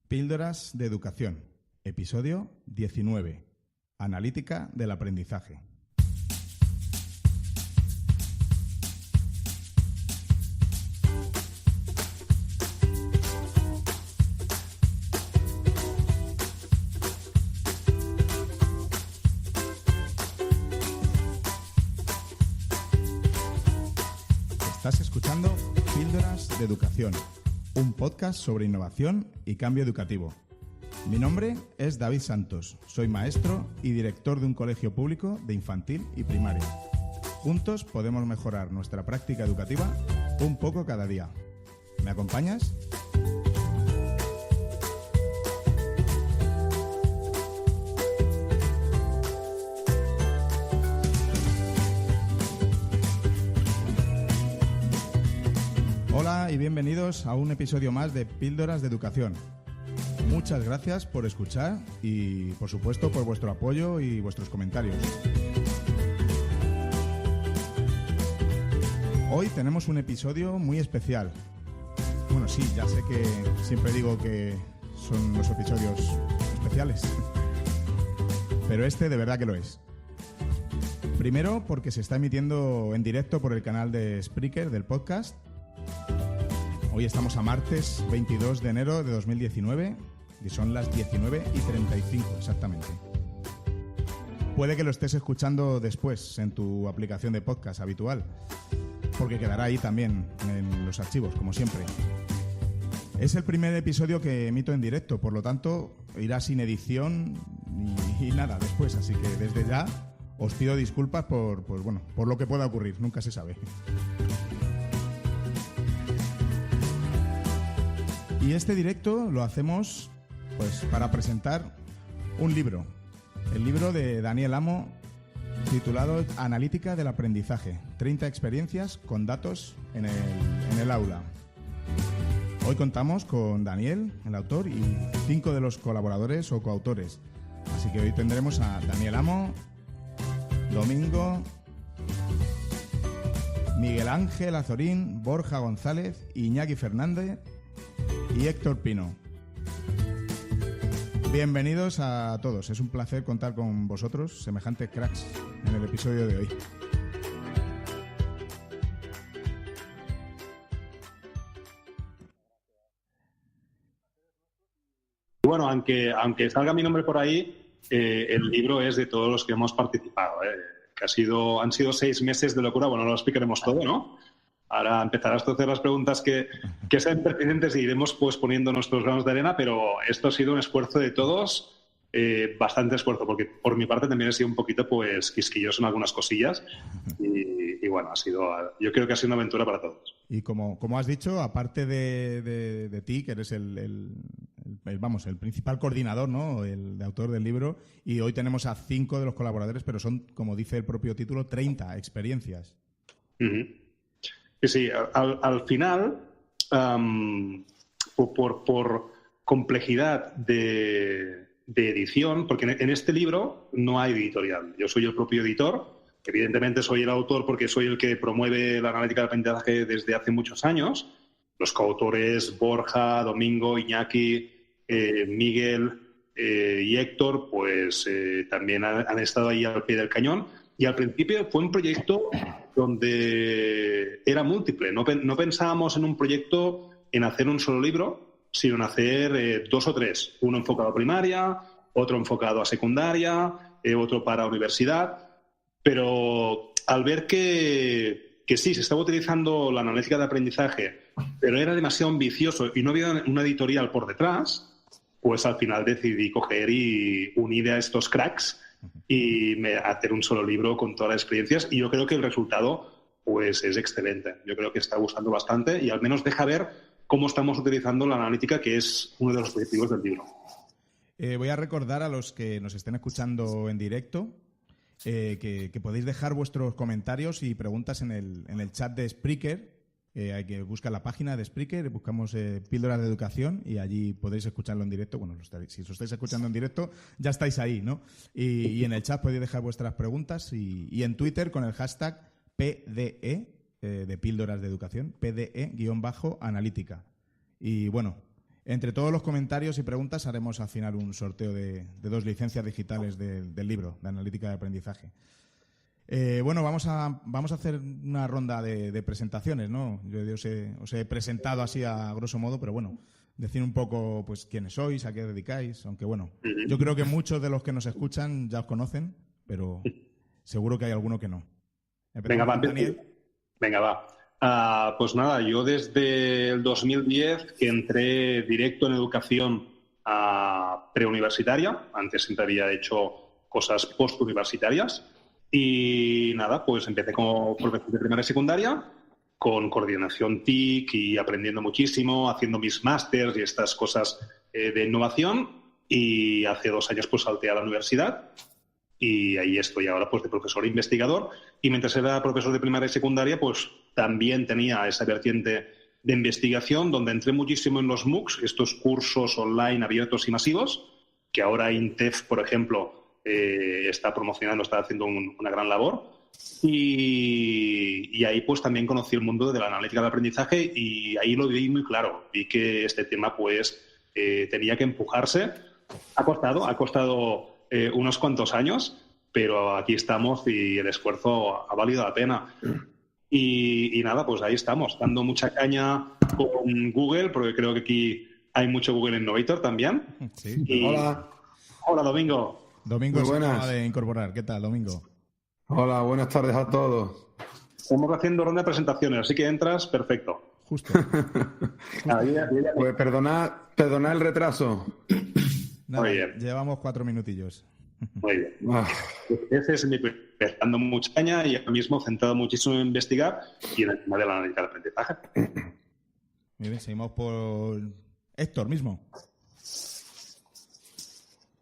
Píldoras de Educación, episodio 19. Analítica del aprendizaje. Estás escuchando Píldoras de Educación, un podcast sobre innovación y cambio educativo. Mi nombre es David Santos, soy maestro y director de un colegio público de infantil y primaria. Juntos podemos mejorar nuestra práctica educativa un poco cada día. ¿Me acompañas? Hola y bienvenidos a un episodio más de Píldoras de Educación. Muchas gracias por escuchar y, por supuesto, por vuestro apoyo y vuestros comentarios. Hoy tenemos un episodio muy especial. Bueno, sí, ya sé que siempre digo que son los episodios especiales, pero este de verdad que lo es. Primero, porque se está emitiendo en directo por el canal de Spreaker del podcast. Hoy estamos a martes 22 de enero de 2019 y son las 19:35 exactamente. Puede que lo estés escuchando después en tu aplicación de podcast habitual, porque quedará ahí también en los archivos, como siempre. Es el primer episodio que emito en directo, por lo tanto irá sin edición y nada después, así que desde ya os pido disculpas por lo que pueda ocurrir, nunca se sabe. Y este directo lo hacemos para presentar un libro, el libro de Daniel Amo, titulado Analítica del aprendizaje, 30 experiencias con datos en el aula. Hoy contamos con Daniel, el autor, y 5 de los colaboradores o coautores. Así que hoy tendremos a Daniel Amo, Domingo, Miguel Ángel Azorín, Borja González, Iñaki Fernández y Héctor Pino. Bienvenidos a todos. Es un placer contar con vosotros, semejantes cracks, en el episodio de hoy. Bueno, aunque salga mi nombre por ahí, el libro es de todos los que hemos participado. Que han sido 6 meses de locura. Bueno, no lo explicaremos todo, ¿no? Ahora empezarás a hacer las preguntas que sean pertinentes y iremos pues poniendo nuestros granos de arena, pero esto ha sido un esfuerzo de todos, bastante esfuerzo, porque por mi parte también he sido un poquito pues quisquilloso en algunas cosillas y bueno, yo creo que ha sido una aventura para todos. Y como has dicho, aparte de ti, que eres el principal coordinador, ¿no? El autor del libro, y hoy tenemos a 5 de los colaboradores, pero son, como dice el propio título, 30 experiencias. Uh-huh. Sí, al final, por complejidad de edición, porque en este libro no hay editorial. Yo soy el propio editor, evidentemente soy el autor porque soy el que promueve la analítica del aprendizaje desde hace muchos años. Los coautores Borja, Domingo, Iñaki, Miguel y Héctor, pues también han estado ahí al pie del cañón. Y al principio fue un proyecto donde era múltiple. No pensábamos en un proyecto en hacer un solo libro, sino en hacer 2 o 3. Uno enfocado a primaria, otro enfocado a secundaria, otro para universidad. Pero al ver que sí, se estaba utilizando la analítica de aprendizaje, pero era demasiado ambicioso y no había una editorial por detrás, pues al final decidí coger y unir a estos cracks y hacer un solo libro con todas las experiencias, y yo creo que el resultado pues es excelente. Yo creo que está gustando bastante y al menos deja ver cómo estamos utilizando la analítica, que es uno de los objetivos del libro. Voy a recordar a los que nos estén escuchando en directo que podéis dejar vuestros comentarios y preguntas en el chat de Spreaker. Hay que buscar la página de Spreaker, buscamos Píldoras de Educación y allí podéis escucharlo en directo. Bueno, si os estáis escuchando en directo, ya estáis ahí, ¿no? Y en el chat podéis dejar vuestras preguntas y en Twitter con el hashtag PDE, de Píldoras de Educación, PDE-analítica. Y bueno, Entre todos los comentarios y preguntas haremos al final un sorteo de 2 licencias digitales del libro de analítica de aprendizaje. Bueno, vamos a hacer una ronda de presentaciones, ¿no? Yo os he presentado así a grosso modo, pero bueno, decir un poco pues quiénes sois, a qué os dedicáis, aunque bueno, yo creo que muchos de los que nos escuchan ya os conocen, pero seguro que hay alguno que no. Venga, va, Daniel. Venga, va. Pues nada, yo desde el 2010 que entré directo en educación preuniversitaria. Antes siempre había hecho cosas postuniversitarias. Y nada, pues empecé como profesor de primaria y secundaria, con coordinación TIC y aprendiendo muchísimo, haciendo mis másters y estas cosas de innovación. Y hace 2 años pues salté a la universidad y ahí estoy ahora pues de profesor e investigador. Y mientras era profesor de primaria y secundaria, pues también tenía esa vertiente de investigación donde entré muchísimo en los MOOCs, estos cursos online abiertos y masivos, que ahora INTEF, por ejemplo, está promocionando, está haciendo una gran labor. Y ahí pues también conocí el mundo de la analítica del aprendizaje y ahí lo vi muy claro. Vi que este tema pues tenía que empujarse. Ha costado unos cuantos años, pero aquí estamos y el esfuerzo ha valido la pena. Y nada, pues ahí estamos, dando mucha caña con Google, porque creo que aquí hay mucho Google Innovator también. Sí. Hola, Domingo. Domingo se acaba de incorporar. ¿Qué tal, Domingo? Hola, buenas tardes a todos. Estamos haciendo ronda de presentaciones, así que entras perfecto. Justo. Pues perdonad el retraso. Nada, muy bien. Llevamos 4 minutillos. Muy bien. Ese es mi dando mucha caña y ahora mismo centrado muchísimo en investigar y en el tema de la analítica del aprendizaje. Muy bien, seguimos por Héctor mismo.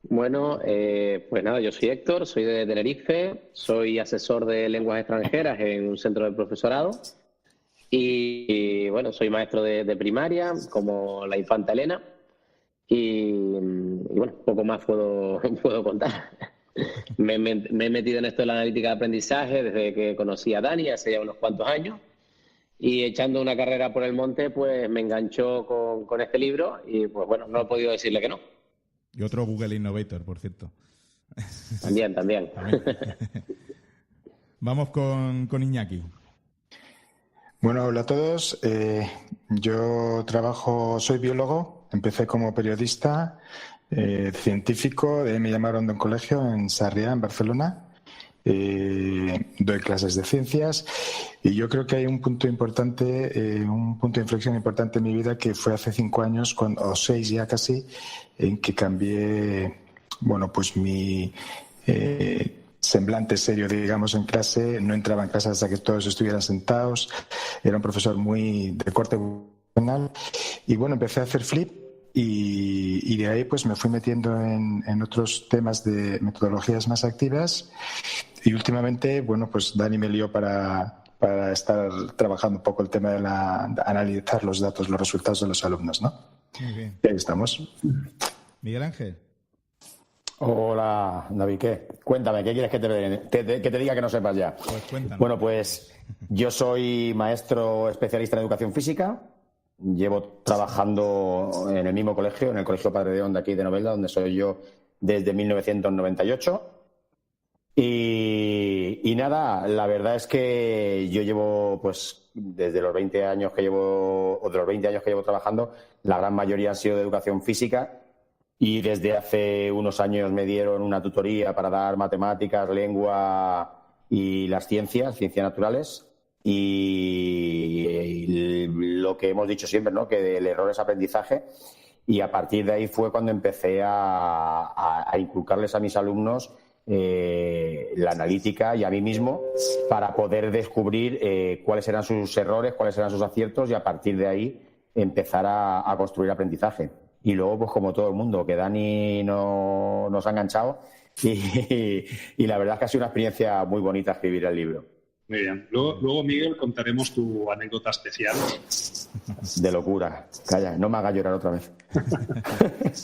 Bueno, pues nada, yo soy Héctor, soy de Tenerife, soy asesor de lenguas extranjeras en un centro de profesorado y bueno, soy maestro de primaria como la infanta Elena y bueno, poco más puedo contar. Me he metido en esto de la analítica de aprendizaje desde que conocí a Dani hace ya unos cuantos años y echando una carrera por el monte pues me enganchó con este libro y pues bueno, no he podido decirle que no. Y otro Google Innovator, por cierto. También. Vamos con Iñaki. Bueno, hola a todos. Yo soy biólogo, empecé como periodista científico, me llamaron de un colegio en Sarriá, en Barcelona. Doy clases de ciencias y yo creo que hay un punto importante, un punto de inflexión importante en mi vida que fue hace 5 años, o 6 ya casi, en que cambié, bueno, pues mi semblante serio, digamos, en clase. No entraba en clase hasta que todos estuvieran sentados. Era un profesor muy de corte vocacional y bueno, empecé a hacer flip. Y de ahí pues me fui metiendo en otros temas de metodologías más activas y últimamente, bueno, pues Dani me lió para estar trabajando un poco el tema de analizar los datos, los resultados de los alumnos, ¿no? Muy bien. Y ahí estamos. Miguel Ángel. Hola, David, ¿qué? Cuéntame, ¿qué quieres que te diga que no sepas ya? Pues cuéntanos. Bueno, pues yo soy maestro especialista en educación física. Llevo trabajando en el mismo colegio, en el Colegio Padre Deón de aquí de Novelda, donde soy yo desde 1998. Y nada, la verdad es que yo llevo, pues, desde los 20 años que llevo, o de los 20 años que llevo trabajando, la gran mayoría ha sido de educación física. Y desde hace unos años me dieron una tutoría para dar matemáticas, lengua y las ciencias naturales. Y lo que hemos dicho siempre, ¿no? Que el error es aprendizaje. Y a partir de ahí fue cuando empecé a inculcarles a mis alumnos la analítica y a mí mismo para poder descubrir cuáles eran sus errores, cuáles eran sus aciertos y a partir de ahí empezar a construir aprendizaje. Y luego, pues como todo el mundo, que Dani nos ha enganchado y la verdad es que ha sido una experiencia muy bonita escribir el libro. Muy bien. Luego, Miguel, contaremos tu anécdota especial. De locura. Calla, no me hagas llorar otra vez.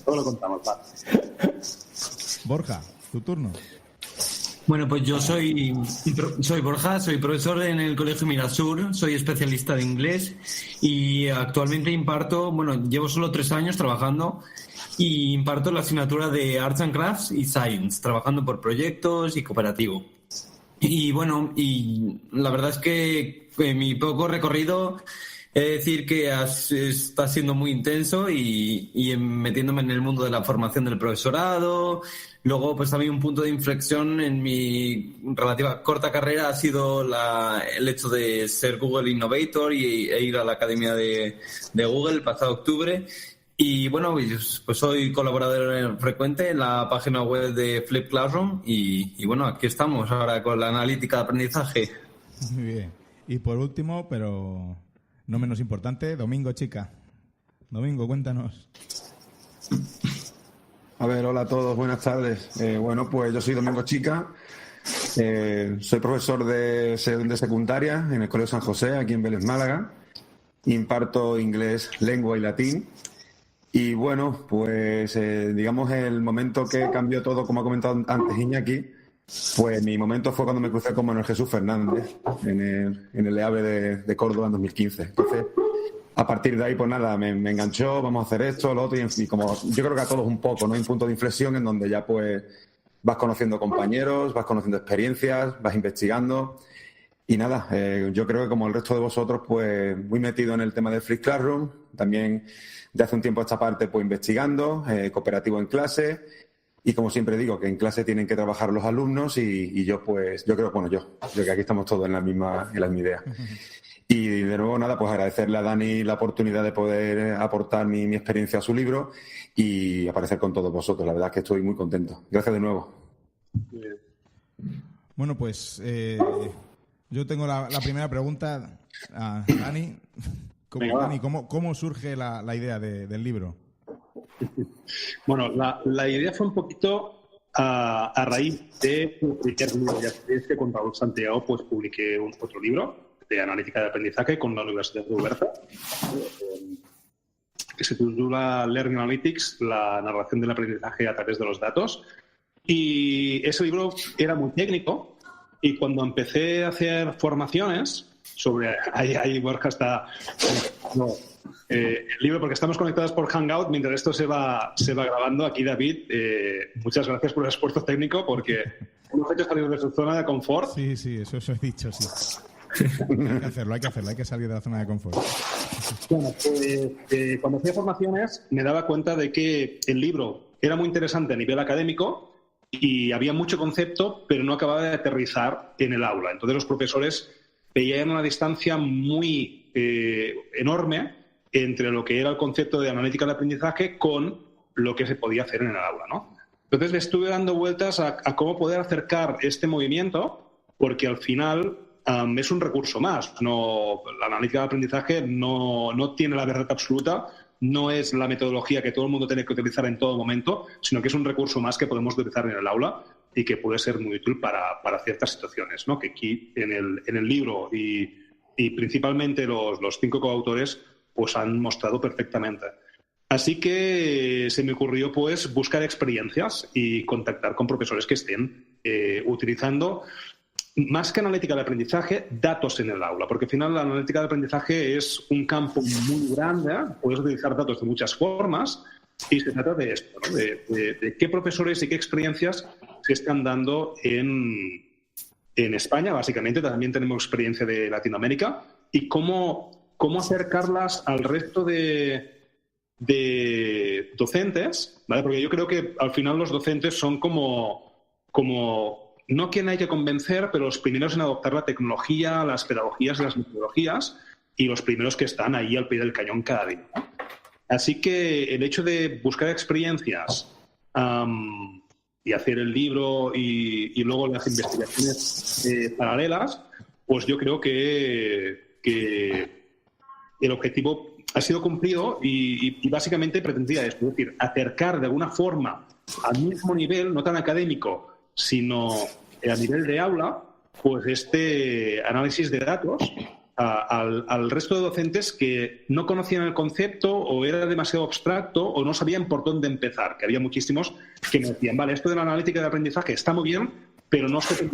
Todo lo contamos, va. Borja, tu turno. Bueno, pues yo soy Borja, soy profesor en el Colegio Mirasur, soy especialista de inglés y actualmente llevo solo 3 años trabajando y imparto la asignatura de Arts and Crafts y Science, trabajando por proyectos y cooperativo. Y bueno, y la verdad es que en mi poco recorrido he de decir que está siendo muy intenso y metiéndome en el mundo de la formación del profesorado. Luego, pues también un punto de inflexión en mi relativa corta carrera ha sido el hecho de ser Google Innovator e ir a la Academia de Google el pasado octubre. Y bueno, pues soy colaborador frecuente en la página web de Flip Classroom y bueno, aquí estamos ahora con la analítica de aprendizaje. Muy bien. Y por último, pero no menos importante, Domingo Chica. Domingo, cuéntanos. A ver, hola a todos, buenas tardes. Bueno, pues yo soy Domingo Chica, soy profesor de secundaria en el Colegio San José, aquí en Vélez, Málaga. Imparto inglés, lengua y latín. Y bueno, pues digamos el momento que cambió todo, como ha comentado antes Iñaki, pues mi momento fue cuando me crucé con Manuel Jesús Fernández en el EAVE de Córdoba en 2015. Entonces, a partir de ahí, pues nada, me enganchó, vamos a hacer esto, lo otro, y como yo creo que a todos un poco, ¿no? Hay un punto de inflexión en donde ya pues vas conociendo compañeros, vas conociendo experiencias, vas investigando. Y nada, yo creo que como el resto de vosotros, pues muy metido en el tema del Flip Classroom, también de hace un tiempo a esta parte, pues investigando, cooperativo en clase, y como siempre digo, que en clase tienen que trabajar los alumnos y yo pues, yo creo que aquí estamos todos en la misma idea. Y de nuevo, nada, pues agradecerle a Dani la oportunidad de poder aportar mi experiencia a su libro y aparecer con todos vosotros. La verdad es que estoy muy contento. Gracias de nuevo. Bueno, pues yo tengo la primera pregunta a Dani. Dani, ¿cómo surge la idea del libro? Bueno, la idea fue un poquito a raíz de publicar un libro. Ya sabéis que con Raúl Santiago pues publiqué otro libro de analítica de aprendizaje con la Universidad de Oberta, que se titula Learning Analytics, la narración del aprendizaje a través de los datos. Y ese libro era muy técnico y cuando empecé a hacer formaciones sobre... Ahí Borja está... el libro, porque estamos conectados por Hangout mientras esto se va grabando. Aquí David, muchas gracias por el esfuerzo técnico porque hemos hecho salir de su zona de confort. Sí, eso he dicho, sí. Hay que salir de la zona de confort. Bueno, pues cuando hacía formaciones me daba cuenta de que el libro era muy interesante a nivel académico y había mucho concepto, pero no acababa de aterrizar en el aula. Entonces los profesores veían una distancia muy enorme entre lo que era el concepto de analítica de aprendizaje con lo que se podía hacer en el aula, ¿no? Entonces le estuve dando vueltas a cómo poder acercar este movimiento, porque al final es un recurso más. La analítica de aprendizaje no tiene la verdad absoluta, no es la metodología que todo el mundo tiene que utilizar en todo momento, sino que es un recurso más que podemos utilizar en el aula y que puede ser muy útil para ciertas situaciones, ¿no? Que aquí en el libro y principalmente los 5 coautores pues han mostrado perfectamente. Así que se me ocurrió pues buscar experiencias y contactar con profesores que estén utilizando, más que analítica de aprendizaje, datos en el aula, porque al final la analítica de aprendizaje es un campo muy grande, puedes utilizar datos de muchas formas y se trata de esto, ¿no? de qué profesores y qué experiencias se están dando en España. Básicamente también tenemos experiencia de Latinoamérica y cómo acercarlas al resto de docentes, ¿vale? Porque yo creo que al final los docentes son como no quien hay que convencer, pero los primeros en adoptar la tecnología, las pedagogías y las metodologías y los primeros que están ahí al pie del cañón cada día. Así que el hecho de buscar experiencias y hacer el libro y luego las investigaciones paralelas, pues yo creo que el objetivo ha sido cumplido y básicamente pretendía esto, es decir, acercar de alguna forma al mismo nivel, no tan académico, sino a nivel de aula, pues este análisis de datos al resto de docentes que no conocían el concepto o era demasiado abstracto o no sabían por dónde empezar, que había muchísimos que me decían, vale, esto de la analítica de aprendizaje está muy bien, pero no sé,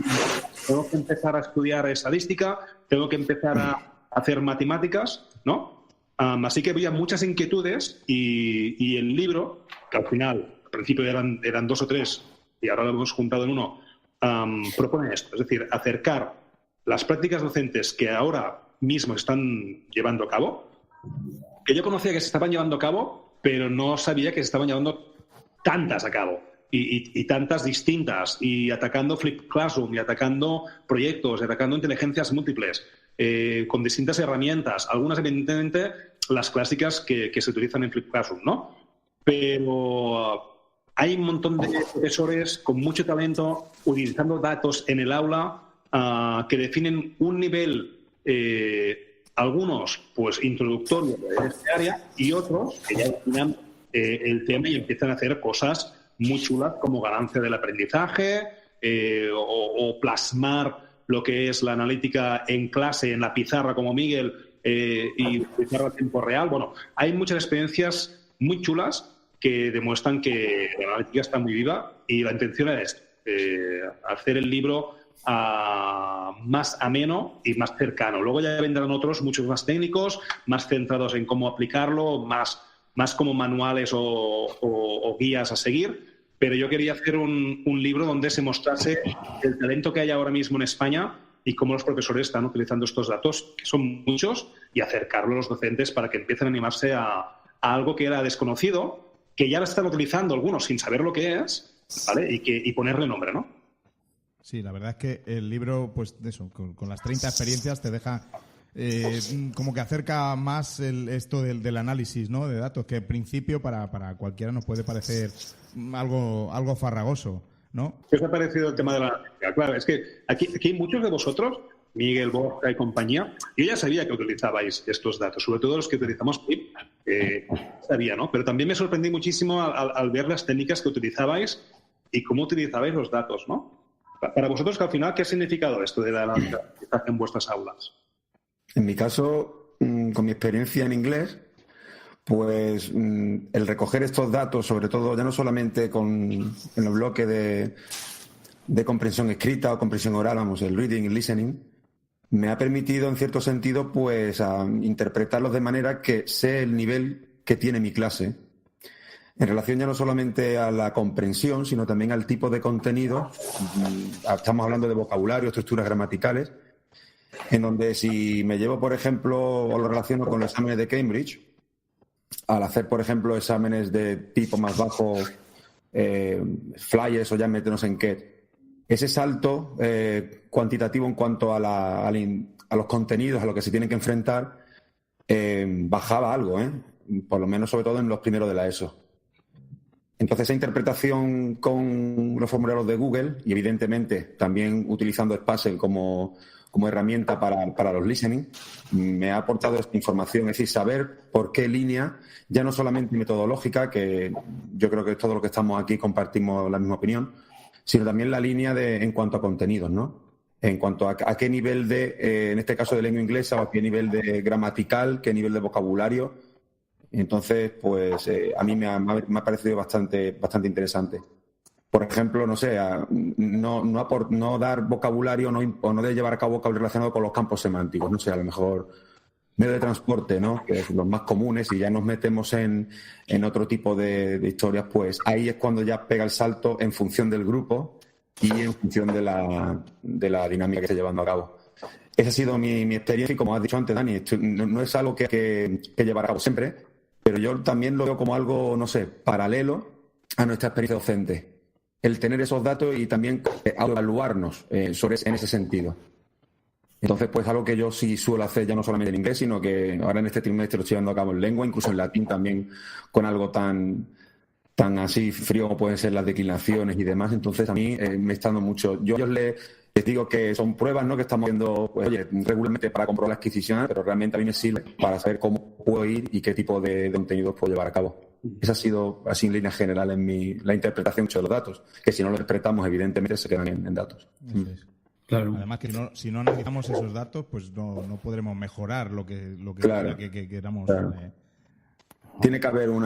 tengo que empezar a estudiar estadística, tengo que empezar a hacer matemáticas, ¿no? Así que había muchas inquietudes y el libro, que al final, al principio eran 2 o 3 y ahora lo hemos juntado en uno, propone esto, es decir, acercar las prácticas docentes que ahora mismo están llevando a cabo, que yo conocía que se estaban llevando a cabo, pero no sabía que se estaban llevando tantas a cabo y tantas distintas, y atacando Flip Classroom, y atacando proyectos, y atacando inteligencias múltiples, con distintas herramientas, algunas evidentemente las clásicas que se utilizan en Flip Classroom, ¿no? Pero hay un montón de profesores con mucho talento utilizando datos en el aula que definen un nivel, algunos pues introductorio de este área, y otros que ya dominan el tema y empiezan a hacer cosas muy chulas como ganancia del aprendizaje o plasmar lo que es la analítica en clase, en la pizarra como Miguel, y pizarra a tiempo real. Bueno, hay muchas experiencias muy chulas que demuestran que la analítica está muy viva, y la intención es hacer el libro más ameno y más cercano. Luego ya vendrán otros, muchos más técnicos, más centrados en cómo aplicarlo, más como manuales o guías a seguir. Pero yo quería hacer un libro donde se mostrase el talento que hay ahora mismo en España y cómo los profesores están utilizando estos datos, que son muchos, y acercarlo a los docentes para que empiecen a animarse a algo que era desconocido, que ya lo están utilizando algunos sin saber lo que es, ¿vale? Y ponerle nombre, ¿no? Sí, la verdad es que el libro, pues eso, con las 30 experiencias te deja como que acerca más esto del análisis, ¿no?, de datos, que en principio para cualquiera nos puede parecer algo farragoso, ¿no? ¿Qué os ha parecido el tema de la analítica? Claro, es que aquí muchos de vosotros, Miguel, Borja y compañía, yo ya sabía que utilizabais estos datos, sobre todo los que utilizamos Flip, sabía, ¿no? Pero también me sorprendí muchísimo al ver las técnicas que utilizabais y cómo utilizabais los datos, ¿no? Para vosotros, que al final, ¿qué ha significado esto de la analítica en vuestras aulas? En mi caso, con mi experiencia en inglés, pues el recoger estos datos, sobre todo ya no solamente en el bloque de comprensión escrita o comprensión oral, vamos, el reading y listening, me ha permitido, en cierto sentido, pues interpretarlos de manera que sé el nivel que tiene mi clase, en relación ya no solamente a la comprensión, sino también al tipo de contenido. Estamos hablando de vocabulario, estructuras gramaticales, en donde si me llevo, por ejemplo, o lo relaciono con los exámenes de Cambridge, al hacer, por ejemplo, exámenes de tipo más bajo, flyers o ya meternos en qué, ese salto cuantitativo en cuanto a los contenidos a los que se tienen que enfrentar, bajaba algo, por lo menos sobre todo en los primeros de la ESO. Entonces, esa interpretación con los formularios de Google y, evidentemente, también utilizando Spassel como herramienta para los listening, me ha aportado esta información, es decir, saber por qué línea, ya no solamente metodológica, que yo creo que todos los que estamos aquí compartimos la misma opinión, sino también la línea en cuanto a contenidos, ¿no? En cuanto a qué nivel en este caso de lengua inglesa, o a qué nivel de gramatical, qué nivel de vocabulario. Entonces, pues a mí me ha parecido bastante interesante. Por ejemplo, no sé, no dar vocabulario o no de llevar a cabo vocabulario relacionado con los campos semánticos. No sé, a lo mejor medio de transporte, ¿no?, que es los más comunes, y ya nos metemos en otro tipo de historias, pues ahí es cuando ya pega el salto en función del grupo y en función de la dinámica que esté llevando a cabo. Esa ha sido mi experiencia, y como has dicho antes, Dani, no es algo que llevar a cabo siempre, pero yo también lo veo como algo, no sé, paralelo a nuestra experiencia docente. El tener esos datos y también evaluarnos en ese sentido. Entonces, pues algo que yo sí suelo hacer ya no solamente en inglés, sino que ahora en este trimestre lo estoy llevando a cabo en lengua, incluso en latín también, con algo tan así frío como pueden ser las declinaciones y demás. Entonces, a mí me está dando mucho. Yo les digo que son pruebas, ¿no?, que estamos haciendo, pues, oye, regularmente para comprobar la adquisición, pero realmente a mí me sirve para saber cómo puedo ir y qué tipo de contenidos puedo llevar a cabo. Esa ha sido, así en líneas generales, la interpretación de los datos, que si no lo interpretamos, evidentemente se quedan en datos. Claro. Además, que si no analizamos esos datos, pues no podremos mejorar lo que claro, que queramos. Claro. Tiene que haber un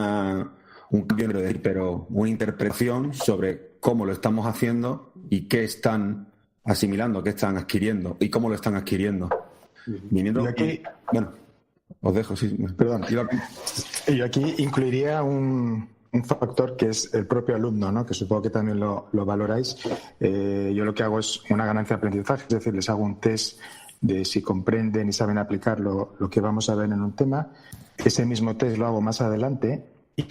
cambio, pero una interpretación sobre cómo lo estamos haciendo y qué están asimilando, qué están adquiriendo y cómo lo están adquiriendo. Viniendo aquí, bueno, os dejo, sí. Perdón. Yo aquí incluiría un factor que es el propio alumno, ¿no? Que supongo que también lo valoráis. Yo lo que hago es una ganancia de aprendizaje, es decir, les hago un test de si comprenden y saben aplicar lo que vamos a ver en un tema. Ese mismo test lo hago más adelante y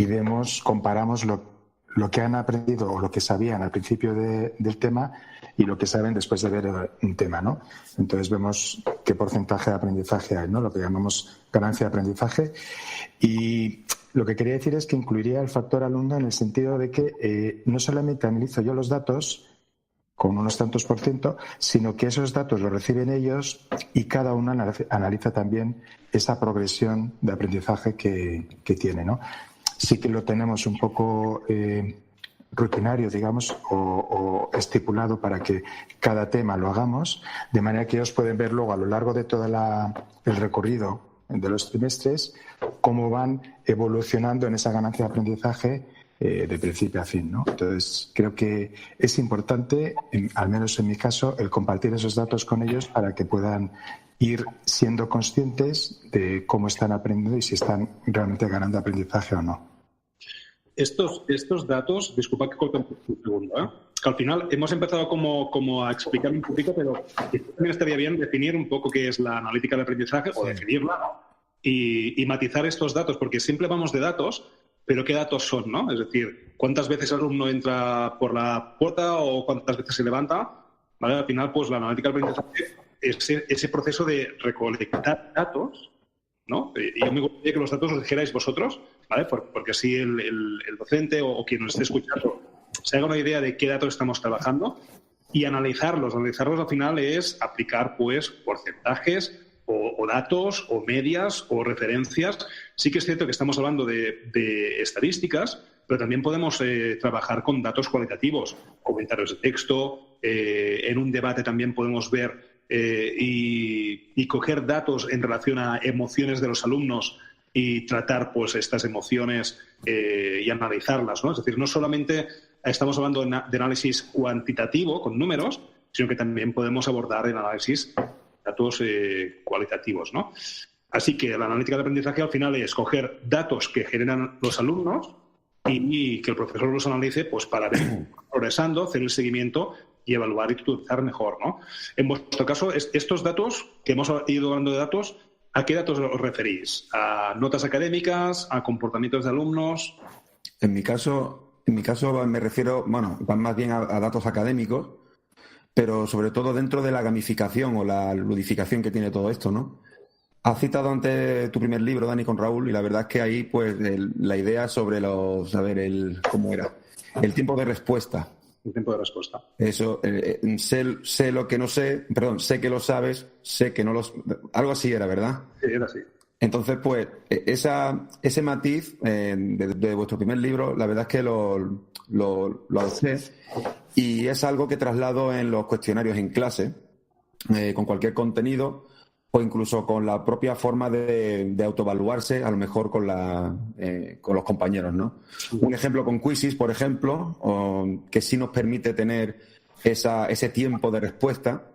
comparamos lo que han aprendido o lo que sabían al principio del tema y lo que saben después de ver un tema, ¿no? Entonces vemos qué porcentaje de aprendizaje hay, ¿no? Lo que llamamos ganancia de aprendizaje. Y lo que quería decir es que incluiría el factor alumno en el sentido de que no solamente analizo yo los datos con unos tantos %, sino que esos datos los reciben ellos y cada uno analiza también esa progresión de aprendizaje que tiene, ¿no? Sí que lo tenemos un poco rutinario, digamos, o estipulado para que cada tema lo hagamos, de manera que ellos pueden ver luego a lo largo de todo el recorrido de los trimestres cómo van evolucionando en esa ganancia de aprendizaje de principio a fin, ¿no? Entonces, creo que es importante, al menos en mi caso, el compartir esos datos con ellos para que puedan ir siendo conscientes de cómo están aprendiendo y si están realmente ganando aprendizaje o no. Estos datos, disculpa que corte un segundo, que al final hemos empezado como a explicar un poquito, pero también estaría bien definir un poco qué es la analítica de aprendizaje, o definirla, ¿no? Y matizar estos datos, porque siempre vamos de datos, pero ¿qué datos son, no? Es decir, ¿cuántas veces el alumno entra por la puerta o cuántas veces se levanta? ¿Vale? Al final, pues la analítica de aprendizaje es ese proceso de recolectar datos, ¿no? Y yo me gustaría que los datos los dijerais vosotros, ¿vale? Porque así el docente o quien nos esté escuchando se haga una idea de qué datos estamos trabajando y analizarlos. Analizarlos al final es aplicar, pues, porcentajes o datos o medias o referencias. Sí que es cierto que estamos hablando de estadísticas, pero también podemos trabajar con datos cualitativos, comentarios de texto, en un debate también podemos ver y coger datos en relación a emociones de los alumnos y tratar, pues, estas emociones y analizarlas, ¿no? Es decir, no solamente estamos hablando de análisis cuantitativo con números, sino que también podemos abordar el análisis datos cualitativos, ¿no? Así que la analítica de aprendizaje al final es coger datos que generan los alumnos y que el profesor los analice, pues, para ver progresando, hacer el seguimiento y evaluar y tutorizar mejor, ¿no? En vuestro caso, estos datos, que hemos ido hablando de datos, ¿a qué datos os referís? ¿A notas académicas? ¿A comportamientos de alumnos? En mi caso me refiero, bueno, van más bien a datos académicos, pero sobre todo dentro de la gamificación o la ludificación que tiene todo esto, ¿no? Has citado antes tu primer libro, Dani, con Raúl, y la verdad es que ahí, pues, la idea sobre ¿cómo era? El tiempo de respuesta. El tiempo de respuesta. Eso, sé lo que no sé, perdón, sé que lo sabes, sé que no lo... Algo así era, ¿verdad? Sí, era así. Entonces, pues, ese matiz de vuestro primer libro, la verdad es que lo adopté y es algo que traslado en los cuestionarios en clase, con cualquier contenido o incluso con la propia forma de autoevaluarse, a lo mejor con los compañeros, ¿no? Un ejemplo con Quizzes, por ejemplo, que sí nos permite tener ese tiempo de respuesta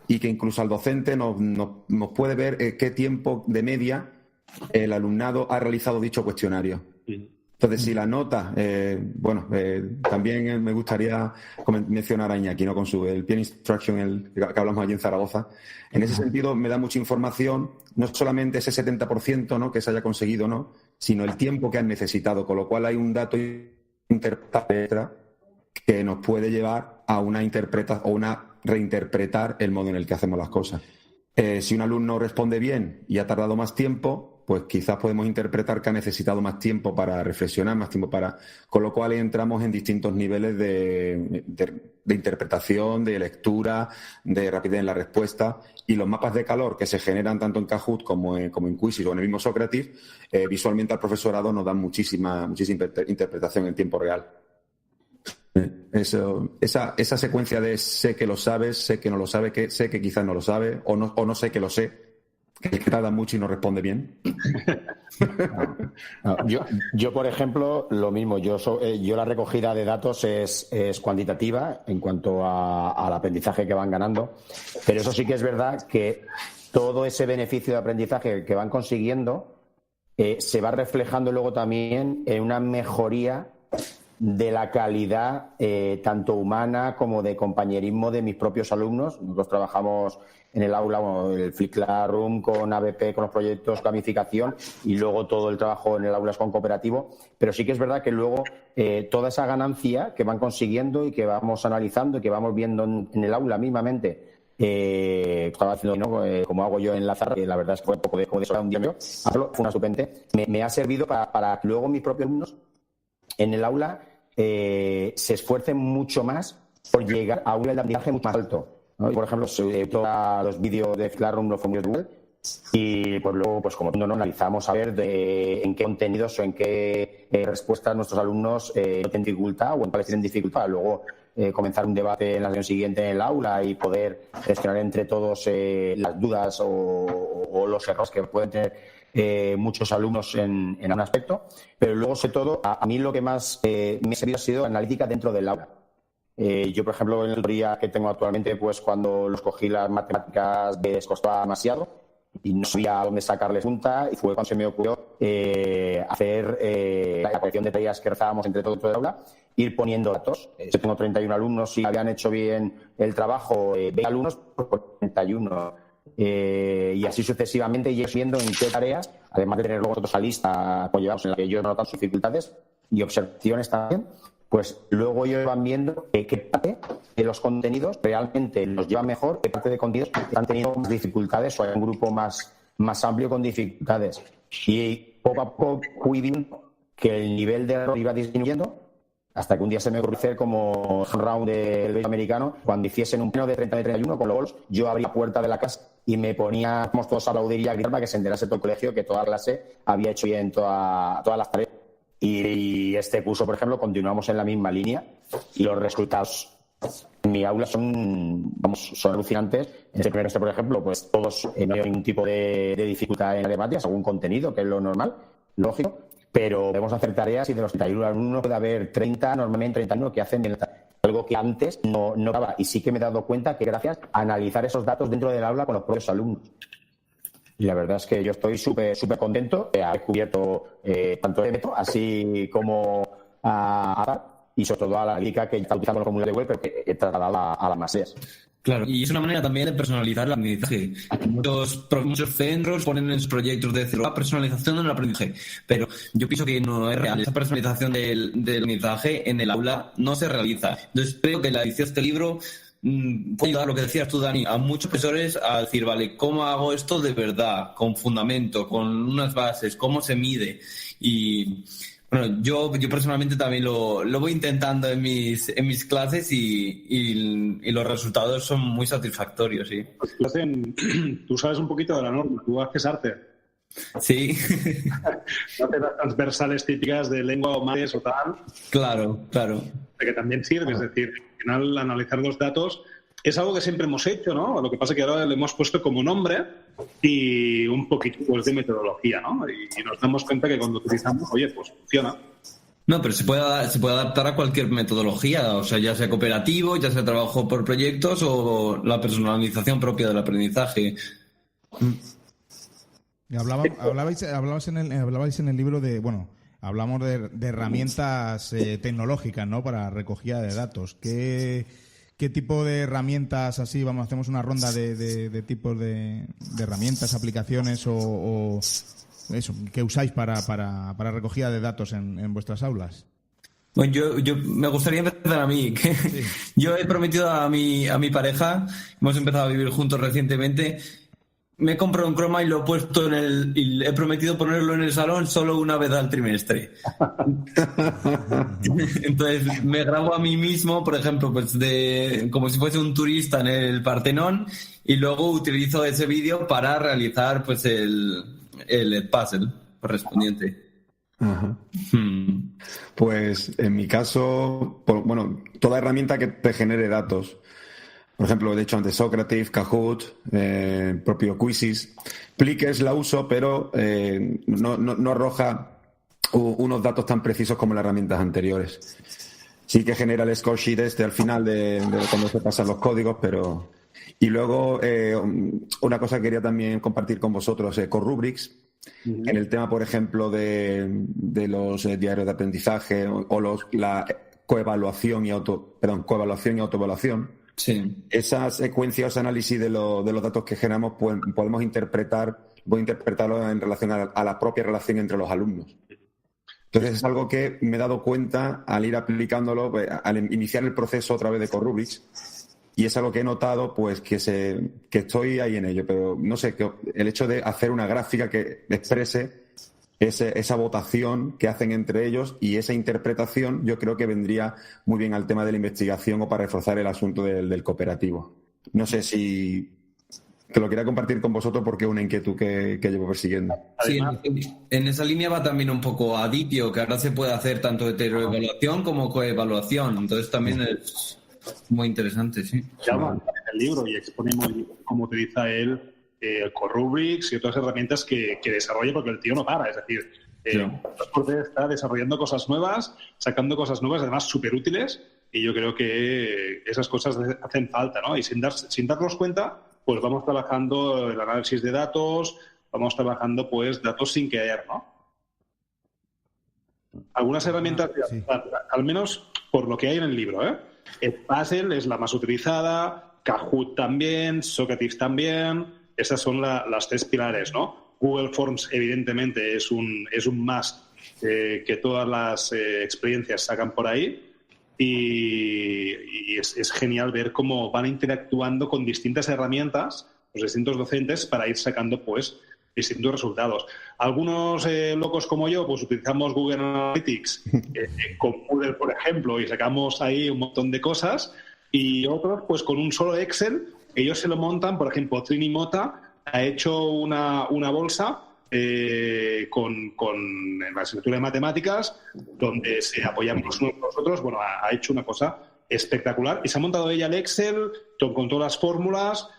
y que incluso al docente nos puede ver qué tiempo de media el alumnado ha realizado dicho cuestionario. Entonces, si la nota, también me gustaría mencionar a Iñaki, ¿no? Con el Peer Instruction que hablamos allí en Zaragoza. En ese sentido, me da mucha información, no solamente ese 70%, ¿no?, que se haya conseguido, ¿no?, sino el tiempo que han necesitado, con lo cual hay un dato interpretable que nos puede llevar a una reinterpretar el modo en el que hacemos las cosas. Si un alumno responde bien y ha tardado más tiempo, pues quizás podemos interpretar que ha necesitado más tiempo para reflexionar, más tiempo para... Con lo cual entramos en distintos niveles de interpretación, de lectura, de rapidez en la respuesta. Y los mapas de calor que se generan tanto en Kahoot como en Quizzes o en el mismo Socrative, visualmente al profesorado nos dan muchísima interpretación en tiempo real. Esa secuencia de sé que lo sabes, sé que no lo sabe, sé que quizás no lo sabe o no sé que lo sé, que tarda mucho y no responde bien. No, yo, por ejemplo, lo mismo. Yo la recogida de datos es cuantitativa en cuanto al aprendizaje que van ganando, pero eso sí que es verdad que todo ese beneficio de aprendizaje que van consiguiendo se va reflejando luego también en una mejoría de la calidad tanto humana como de compañerismo de mis propios alumnos. Nosotros trabajamos en el aula, el Flip Classroom con ABP, con los proyectos gamificación, y luego todo el trabajo en el aula es con cooperativo, pero sí que es verdad que luego toda esa ganancia que van consiguiendo y que vamos analizando y que vamos viendo en el aula mismamente, estaba haciendo, ¿no? Como hago yo en la Zarra, que la verdad es que fue poco de un día mío, fue una estupende, me ha servido para que luego mis propios alumnos en el aula se esfuercen mucho más por llegar a un nivel de aprendizaje mucho más alto, ¿no? Por ejemplo, todos los vídeos de Classroom los formularios de Google, y pues luego, pues como no analizamos a ver en qué contenidos o en qué respuestas nuestros alumnos no tienen dificultad o en cuáles tienen dificultad. Luego comenzar un debate en la sesión siguiente en el aula y poder gestionar entre todos las dudas o los errores que pueden tener muchos alumnos en un aspecto. Pero luego, sobre todo, a mí lo que más me ha servido ha sido analítica dentro del aula. Yo, por ejemplo, en la teoría que tengo actualmente, pues cuando los cogí las matemáticas les costaba demasiado y no sabía dónde sacarles punta, y fue cuando se me ocurrió hacer la colección de tareas que rezábamos entre todo el aula, ir poniendo datos. Yo tengo 31 alumnos, si habían hecho bien el trabajo, 20 alumnos, pues por 31. Y así sucesivamente, y viendo en qué tareas, además de tener luego nosotros la lista pues llevamos en la que yo notan sus dificultades y observaciones también, pues luego ellos van viendo qué parte de los contenidos realmente los lleva mejor, qué parte de contenidos han tenido más dificultades o hay un grupo más amplio con dificultades. Y poco a poco fui viendo que el nivel de error iba disminuyendo, hasta que un día se me ocurrió hacer como round del béisbol americano, cuando hiciesen un pleno de 30 de 31 con los bolos, yo abría la puerta de la clase y me poníamos todos a aplaudir y a gritar para que se enterase todo el colegio que toda la clase había hecho bien todas las tareas. Y este curso, por ejemplo, continuamos en la misma línea y los resultados en mi aula son alucinantes. En este primer semestre, por ejemplo, pues todos no hay ningún tipo de dificultad en las matemáticas, algún contenido, que es lo normal, lógico, pero debemos hacer tareas y de los 31 alumnos puede haber 30, normalmente 31, que hacen algo que antes no daba. Y sí que me he dado cuenta que gracias a analizar esos datos dentro del aula con los propios alumnos. Y la verdad es que yo estoy súper cubierto de haber cubierto tanto de método, así como y sobre todo a la liga que está utilizando los formularios de web, pero que he trasladado a las masas. Claro, y es una manera también de personalizar el aprendizaje. Muchos centros ponen en sus proyectos de cero la personalización del aprendizaje, pero yo pienso que no es real. Esa personalización del aprendizaje en el aula no se realiza. Entonces creo que la edición de este libro puede ayudar, lo que decías tú, Dani, a muchos profesores a decir, vale, ¿cómo hago esto de verdad? Con fundamento, con unas bases, ¿cómo se mide? Y bueno, yo personalmente también lo voy intentando en mis clases y los resultados son muy satisfactorios, sí. Tú sabes un poquito de la norma, tú haces arte. Sí. No te das transversales típicas de lengua o mates o tal. Claro. Que también sirve, es decir, al final analizar los datos es algo que siempre hemos hecho, ¿no? Lo que pasa es que ahora le hemos puesto como nombre y un poquito pues, de metodología, ¿no? Y nos damos cuenta que cuando utilizamos, oye, pues funciona. No, pero se puede adaptar a cualquier metodología, o sea, ya sea cooperativo, ya sea trabajo por proyectos o la personalización propia del aprendizaje. Hablabais en el libro de, bueno, hablamos de herramientas tecnológicas, ¿no? Para recogida de datos. ¿Qué tipo de herramientas así? Hacemos una ronda de tipos de herramientas, aplicaciones o eso que usáis para recogida de datos en vuestras aulas. Bueno, yo me gustaría empezar a mí. Sí. Yo he prometido a mi pareja, hemos empezado a vivir juntos recientemente. Me he comprado un Chroma y lo he puesto y he prometido ponerlo en el salón solo una vez al trimestre. Entonces me grabo a mí mismo, por ejemplo, pues como si fuese un turista en el Partenón, y luego utilizo ese vídeo para realizar pues el puzzle correspondiente. Ajá. Pues en mi caso, toda herramienta que te genere datos. Por ejemplo, de hecho, antes Socrative, Kahoot, propio Quizzes. Plickers la uso, pero no arroja unos datos tan precisos como las herramientas anteriores. Sí que genera el score sheet al final de cuando se pasan los códigos, pero... Y luego, una cosa que quería también compartir con vosotros, Corubrics, en el tema, por ejemplo, de los diarios de aprendizaje o la coevaluación y autoevaluación. Sí. Esa secuencia o ese análisis de los datos que generamos, pues, podemos interpretarlo en relación a la propia relación entre los alumnos. Entonces es algo que me he dado cuenta al ir aplicándolo, al iniciar el proceso a través de Corubrics, y es algo que he notado, pues que estoy ahí en ello, pero no sé, que el hecho de hacer una gráfica que exprese esa votación que hacen entre ellos y esa interpretación, yo creo que vendría muy bien al tema de la investigación o para reforzar el asunto del cooperativo. No sé si que lo quería compartir con vosotros porque es una inquietud que llevo persiguiendo. Sí, en esa línea va también un poco Aditio, que ahora se puede hacer tanto heteroevaluación como coevaluación, entonces también es muy interesante, sí. Ya va en el libro y expone muy bien cómo utiliza él Corubrics y otras herramientas que desarrolla, porque el tío no para, es decir, está desarrollando cosas nuevas, sacando cosas nuevas, además súper útiles, y yo creo que esas cosas hacen falta, ¿no? Y sin darnos cuenta, pues vamos trabajando el análisis de datos, vamos trabajando pues datos sin querer, ¿no? Algunas herramientas, sí. al menos por lo que hay en el libro, el Puzzle es la más utilizada, Kahoot también, Socrative también, esas son las tres pilares, ¿no? Google Forms evidentemente es un must que todas las experiencias sacan por ahí. Y es genial ver cómo van interactuando con distintas herramientas, los distintos docentes, para ir sacando pues distintos resultados. Algunos locos como yo pues utilizamos Google Analytics con Moodle, por ejemplo, y sacamos ahí un montón de cosas, y otros pues con un solo Excel ellos se lo montan. Por ejemplo, Trini Mota ha hecho una bolsa con la asignatura de matemáticas, donde se apoyan los unos con los otros. Bueno, ha hecho una cosa espectacular y se ha montado ella el Excel con todas las fórmulas,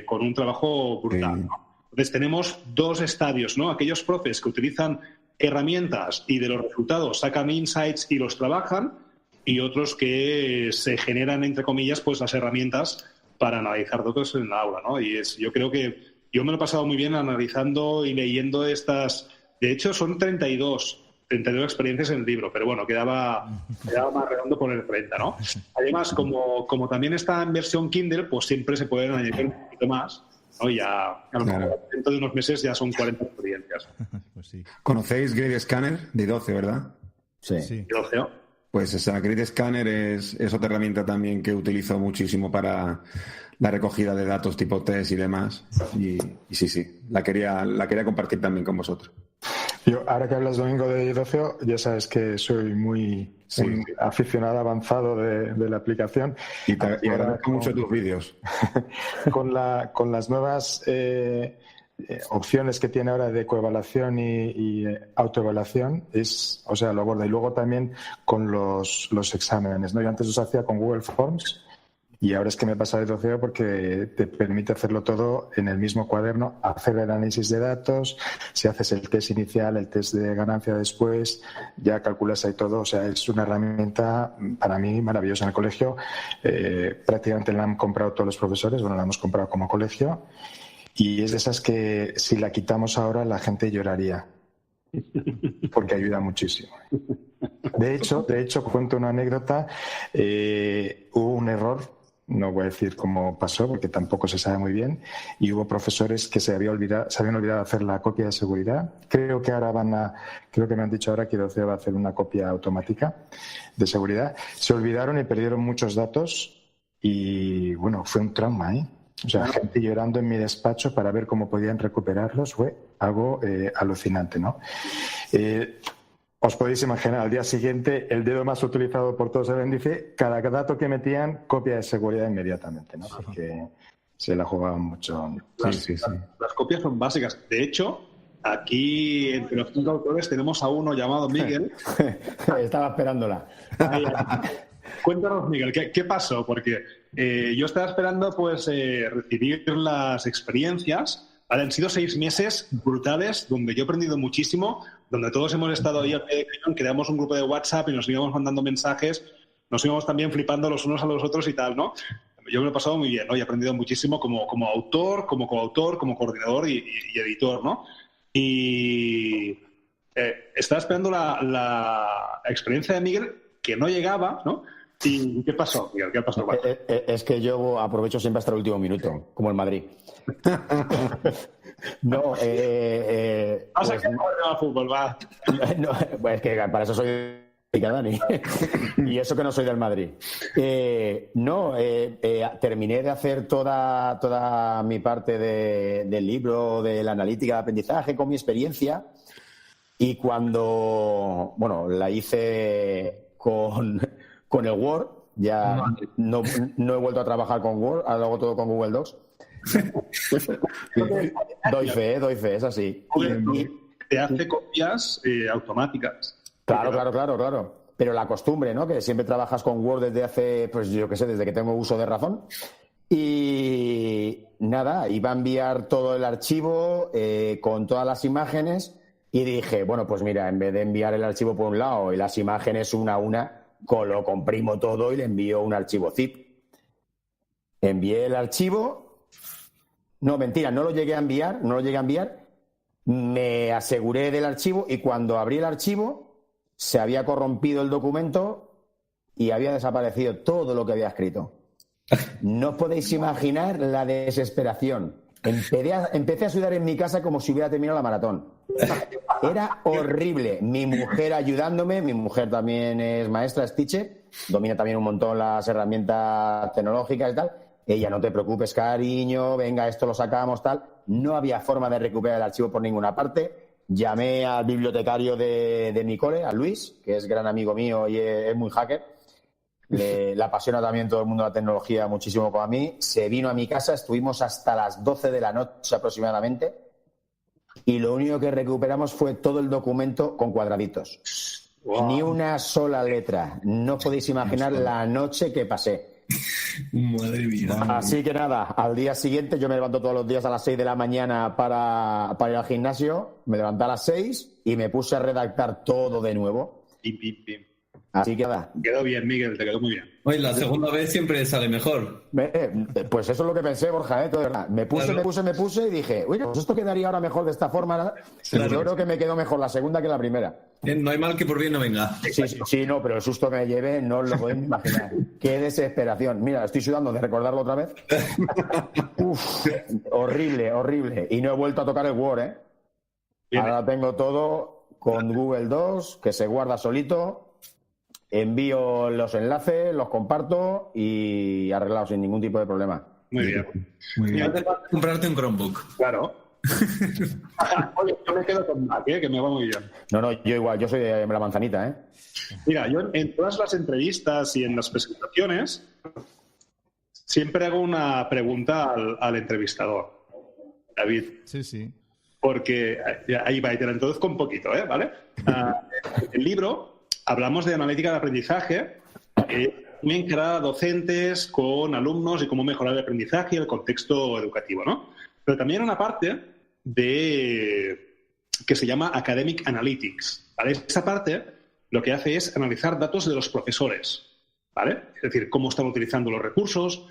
con un trabajo brutal, ¿no? Entonces tenemos dos estadios, ¿no? Aquellos profes que utilizan herramientas y de los resultados sacan insights y los trabajan, y otros que se generan, entre comillas, pues las herramientas para analizar datos en el aula, ¿no? Y yo creo que yo me lo he pasado muy bien analizando y leyendo estas. De hecho, son 32 experiencias en el libro, pero bueno, quedaba más redondo poner 30, ¿no? Además, como también está en versión Kindle, pues siempre se pueden añadir un poquito más, ¿no? Ya, a lo mejor dentro de unos meses ya son 40 experiencias. Pues sí. ¿Conocéis Grid Scanner de 12, verdad? Sí. 12, ¿no? Pues esa Grid Scanner es otra herramienta también que utilizo muchísimo para la recogida de datos tipo test y demás. Y sí, la quería compartir también con vosotros. Yo, ahora que hablas, Domingo, de Idocio, ya sabes que soy muy aficionado avanzado de la aplicación. Y agradezco mucho tus vídeos. Con las nuevas opciones que tiene ahora de coevaluación y autoevaluación, lo aborda. Y luego también con los exámenes, ¿no? Yo antes los hacía con Google Forms, y ahora es que me he pasado de Idocio porque te permite hacerlo todo en el mismo cuaderno, hacer el análisis de datos, si haces el test inicial, el test de ganancia después, ya calculas ahí todo. O sea, es una herramienta para mí maravillosa en el colegio. Prácticamente la han comprado todos los profesores, la hemos comprado como colegio, y es de esas que si la quitamos ahora la gente lloraría, porque ayuda muchísimo. De hecho, cuento una anécdota. Hubo un error. No voy a decir cómo pasó porque tampoco se sabe muy bien, y hubo profesores que se habían olvidado hacer la copia de seguridad. Creo que me han dicho ahora que Idocio va a hacer una copia automática de seguridad. Se olvidaron y perdieron muchos datos, y bueno, fue un trauma, O sea, gente llorando en mi despacho para ver cómo podían recuperarlos. Fue algo alucinante, ¿no? Os podéis imaginar, al día siguiente, el dedo más utilizado por todos el índice, cada dato que metían, copia de seguridad inmediatamente, ¿no? Porque se la jugaban mucho. Las copias son básicas. De hecho, aquí entre los 5 autores tenemos a uno llamado Miguel. Estaba esperándola. Cuéntanos, Miguel, ¿qué pasó? Porque Yo estaba esperando pues recibir las experiencias. Vale, han sido 6 meses brutales donde yo he aprendido muchísimo, donde todos hemos estado ahí al pie de cañón, creamos un grupo de WhatsApp y nos íbamos mandando mensajes, nos íbamos también flipando los unos a los otros y tal, ¿no? Yo me lo he pasado muy bien, ¿no? Y he aprendido muchísimo como autor, como coautor, como coordinador y editor, ¿no? Y estaba esperando la experiencia de Miguel, que no llegaba, ¿no? ¿Y qué pasó, Miguel? ¿Qué pasó? Es que yo aprovecho siempre hasta el último minuto, como el Madrid. No, Vamos a quedar al fútbol, va. No, pues es que para eso soy de Dani. Y eso que no soy del Madrid. Terminé de hacer toda mi parte del libro, de la analítica de aprendizaje con mi experiencia. Y cuando, la hice con el Word, ya no he vuelto a trabajar con Word, ahora lo hago todo con Google Docs. Doy fe, es así. Te hace copias automáticas. Claro. Pero la costumbre, ¿no? Que siempre trabajas con Word desde hace, pues yo qué sé, desde que tengo uso de razón. Y nada, iba a enviar todo el archivo con todas las imágenes y dije, bueno, pues mira, en vez de enviar el archivo por un lado y las imágenes una a una, lo comprimo todo y le envío un archivo zip. Envié el archivo. No, mentira, no lo llegué a enviar. Me aseguré del archivo y cuando abrí el archivo se había corrompido el documento y había desaparecido todo lo que había escrito. No os podéis imaginar la desesperación. Empecé a sudar en mi casa como si hubiera terminado la maratón. Era horrible. Mi mujer ayudándome, mi mujer también es maestra, es teacher, domina también un montón las herramientas tecnológicas y tal. Ella, no te preocupes, cariño, venga, esto lo sacamos, tal. No había forma de recuperar el archivo por ninguna parte. Llamé al bibliotecario de mi cole, a Luis, que es gran amigo mío y es muy hacker. Le apasiona también todo el mundo de la tecnología muchísimo como a mí. Se vino a mi casa, estuvimos hasta las 12 de la noche aproximadamente y lo único que recuperamos fue todo el documento con cuadraditos. Wow. Ni una sola letra. No podéis imaginar la noche que pasé. Madre mía. Así que nada, al día siguiente yo me levanto todos los días a las 6 de la mañana para ir al gimnasio. Me levanté a las 6 y me puse a redactar todo de nuevo. Así que nada. Quedó bien, Miguel, te quedó muy bien. Oye, la segunda vez siempre sale mejor. Pues eso es lo que pensé, Borja, de verdad. Me puse y dije, oye, pues esto quedaría ahora mejor de esta forma, ¿no? Claro. Yo creo que me quedó mejor la segunda que la primera. No hay mal que por bien no venga. Sí, no, pero el susto que me llevé no os lo podéis imaginar. Qué desesperación. Mira, estoy sudando de recordarlo otra vez. Uf, horrible. Y no he vuelto a tocar el Word, ¿eh? Bien. Ahora tengo todo con Google Docs, que se guarda solito. Envío los enlaces, los comparto y arreglado sin ningún tipo de problema. Muy bien. Ya te vas a comprarte un Chromebook. Claro. Oye, yo me quedo con Mac, que me va muy bien. No, yo igual, yo soy de la manzanita, ¿eh? Mira, yo en todas las entrevistas y en las presentaciones siempre hago una pregunta al entrevistador, David. Sí. Porque ahí va, y te la introduzco un poquito, ¿vale? El libro... Hablamos de analítica de aprendizaje, también crear docentes con alumnos y cómo mejorar el aprendizaje y el contexto educativo, ¿no? Pero también una parte que se llama Academic Analytics, ¿vale? Esa parte lo que hace es analizar datos de los profesores, ¿vale? Es decir, cómo están utilizando los recursos,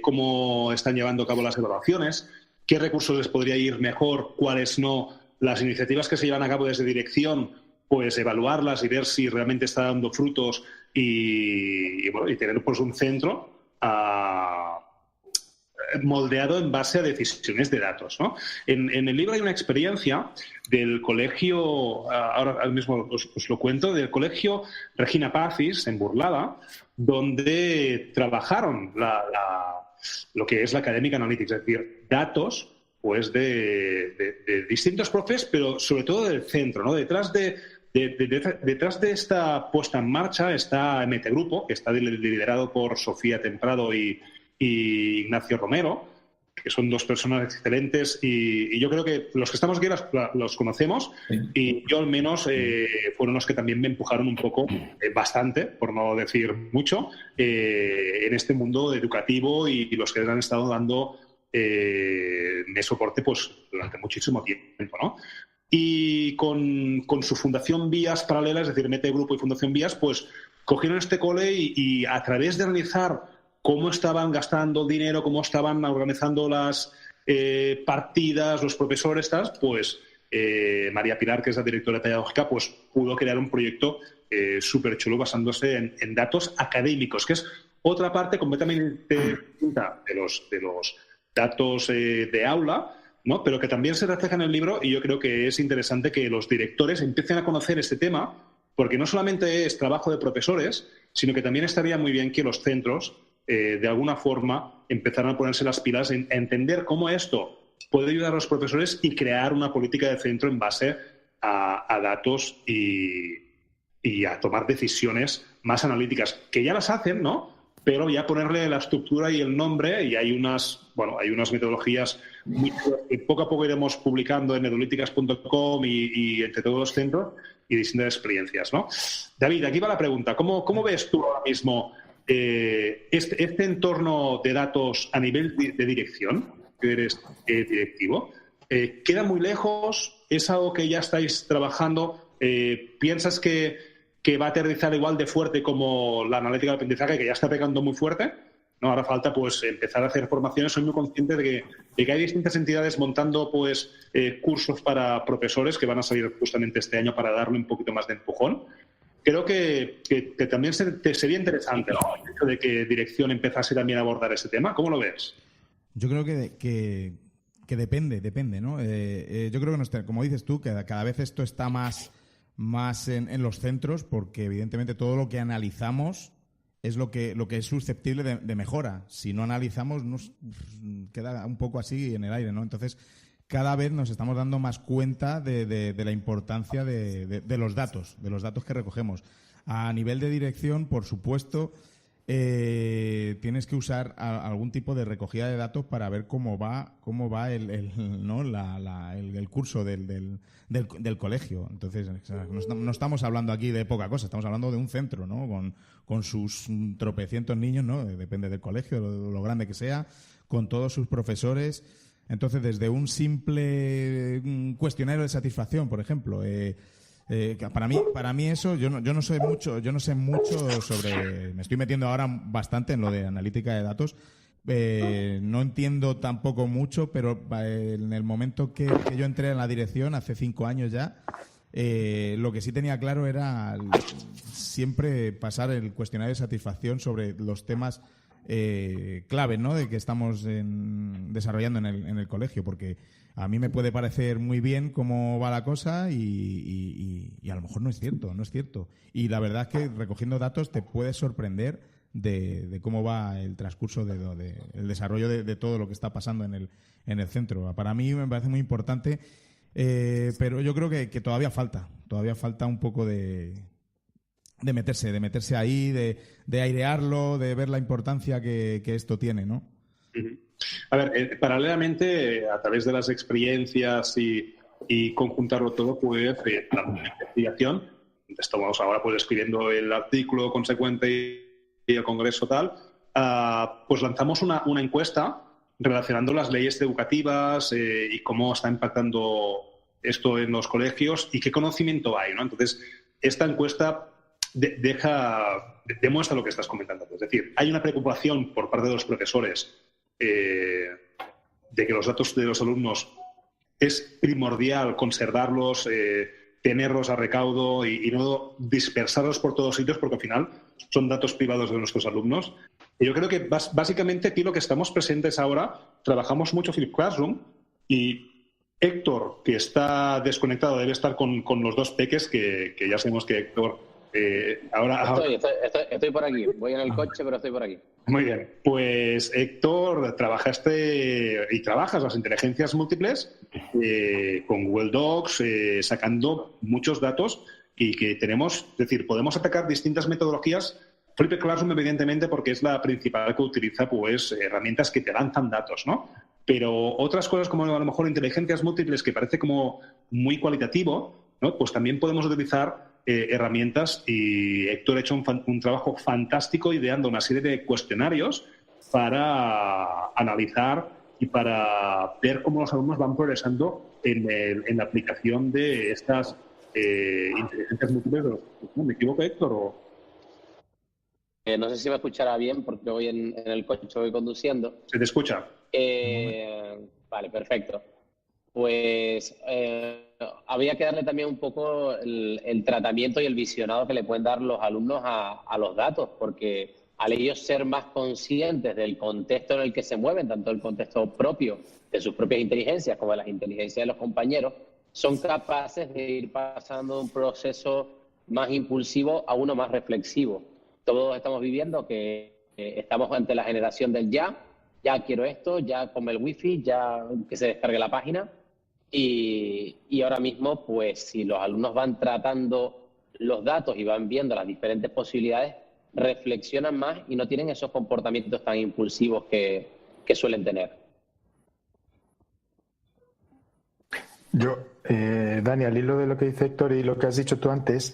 cómo están llevando a cabo las evaluaciones, qué recursos les podría ir mejor, cuáles no, las iniciativas que se llevan a cabo desde dirección, pues evaluarlas y ver si realmente está dando frutos y tener pues un centro moldeado en base a decisiones de datos, ¿no? En el libro hay una experiencia del colegio, ahora mismo os lo cuento, del colegio Regina Pacis en Burlada, donde trabajaron lo que es la Academic Analytics, es decir, datos pues de distintos profes, pero sobre todo del centro, ¿no? Detrás de esta puesta en marcha está MT Grupo, que está liderado por Sofía Temprado y Ignacio Romero, que son dos personas excelentes y yo creo que los que estamos aquí los conocemos y yo al menos fueron los que también me empujaron un poco, bastante, por no decir mucho, en este mundo educativo y los que han estado dando de soporte pues durante muchísimo tiempo, ¿no? Y con su Fundación Vías Paralelas, es decir, Mete Grupo y Fundación Vías, pues cogieron este cole y a través de analizar cómo estaban gastando dinero, cómo estaban organizando las partidas, los profesores, pues María Pilar, que es la directora pedagógica, pues pudo crear un proyecto súper chulo basándose en datos académicos, que es otra parte completamente distinta de los datos de aula, ¿no? Pero que también se refleja en el libro y yo creo que es interesante que los directores empiecen a conocer este tema, porque no solamente es trabajo de profesores, sino que también estaría muy bien que los centros, de alguna forma, empezaran a ponerse las pilas en entender cómo esto puede ayudar a los profesores y crear una política de centro en base a datos y a tomar decisiones más analíticas, que ya las hacen, ¿no? Pero ya ponerle la estructura y el nombre, y hay unas metodologías que poco a poco iremos publicando en edolíticas.com y entre todos los centros y distintas experiencias, ¿no? David, aquí va la pregunta. ¿Cómo ves tú ahora mismo este entorno de datos a nivel de dirección, que eres directivo? ¿Queda muy lejos? ¿Es algo que ya estáis trabajando? ¿Piensas que va a aterrizar igual de fuerte como la analítica del aprendizaje, que ya está pegando muy fuerte? No, ahora falta pues empezar a hacer formaciones. Soy muy consciente de que hay distintas entidades montando pues cursos para profesores que van a salir justamente este año para darle un poquito más de empujón. Creo que también sería interesante, ¿no? El hecho de que dirección empezase también a abordar ese tema. ¿Cómo lo ves? Yo creo que depende, ¿no? Yo creo que, como dices tú, que cada vez esto está más en los centros, porque evidentemente todo lo que analizamos es lo que es susceptible de mejora. Si no analizamos, nos queda un poco así en el aire, ¿no? Entonces, cada vez nos estamos dando más cuenta de la importancia de los datos que recogemos. A nivel de dirección, por supuesto, tienes que usar algún tipo de recogida de datos para ver cómo va el curso del colegio. Entonces, no estamos hablando aquí de poca cosa, estamos hablando de un centro, ¿no? Con sus tropecientos niños, ¿no? Depende del colegio, lo grande que sea, con todos sus profesores. Entonces, desde un simple cuestionario de satisfacción, por ejemplo, para mí eso, yo no sé mucho sobre. Me estoy metiendo ahora bastante en lo de analítica de datos. No entiendo tampoco mucho, pero en el momento que yo entré en la dirección, hace 5 años ya, lo que sí tenía claro era siempre pasar el cuestionario de satisfacción sobre los temas clave, ¿no? De que estamos desarrollando en el colegio, porque a mí me puede parecer muy bien cómo va la cosa y a lo mejor no es cierto. Y la verdad es que recogiendo datos te puedes sorprender de cómo va el transcurso el desarrollo de todo lo que está pasando en el centro. Para mí me parece muy importante, pero yo creo que todavía falta un poco de meterse ahí, de airearlo, de ver la importancia que esto tiene, ¿no? A ver, paralelamente, a través de las experiencias y conjuntarlo todo, pues la investigación. Estamos ahora pues escribiendo el artículo consecuente y el congreso tal. Pues lanzamos una encuesta relacionando las leyes educativas y cómo está impactando esto en los colegios y qué conocimiento hay, ¿no? Entonces, esta encuesta demuestra lo que estás comentando. Es decir, hay una preocupación por parte de los profesores de que los datos de los alumnos es primordial conservarlos, tenerlos a recaudo y no dispersarlos por todos sitios, porque al final son datos privados de nuestros alumnos. Y yo creo que básicamente aquí lo que estamos presentes ahora, trabajamos mucho Flip Classroom y Héctor, que está desconectado, debe estar con los dos peques, que ya sabemos que Héctor... Estoy por aquí. Voy en el coche, pero estoy por aquí. Muy bien. Pues, Héctor, trabajaste y trabajas las inteligencias múltiples con Google Docs, sacando muchos datos y que tenemos, es decir, podemos atacar distintas metodologías. Flipped Classroom, evidentemente, porque es la principal que utiliza pues herramientas que te lanzan datos, ¿no? Pero otras cosas como a lo mejor inteligencias múltiples, que parece como muy cualitativo, ¿no? Pues también podemos utilizar herramientas, y Héctor ha hecho un trabajo fantástico ideando una serie de cuestionarios para analizar y para ver cómo los alumnos van progresando en la aplicación de estas inteligencias múltiples. ¿No? ¿Me equivoco, Héctor? No sé si me escuchará bien porque voy en el coche, voy conduciendo. ¿Se te escucha? Vale, perfecto. Pues habría que darle también un poco el tratamiento y el visionado que le pueden dar los alumnos a los datos, porque al ellos ser más conscientes del contexto en el que se mueven, tanto el contexto propio de sus propias inteligencias como de las inteligencias de los compañeros, son capaces de ir pasando de un proceso más impulsivo a uno más reflexivo. Todos estamos viviendo que estamos ante la generación del ya quiero esto, ya ponme el wifi, ya que se descargue la página. Y ahora mismo, pues si los alumnos van tratando los datos y van viendo las diferentes posibilidades, reflexionan más y no tienen esos comportamientos tan impulsivos que suelen tener. Yo, Dani, al hilo de lo que dice Héctor y lo que has dicho tú antes,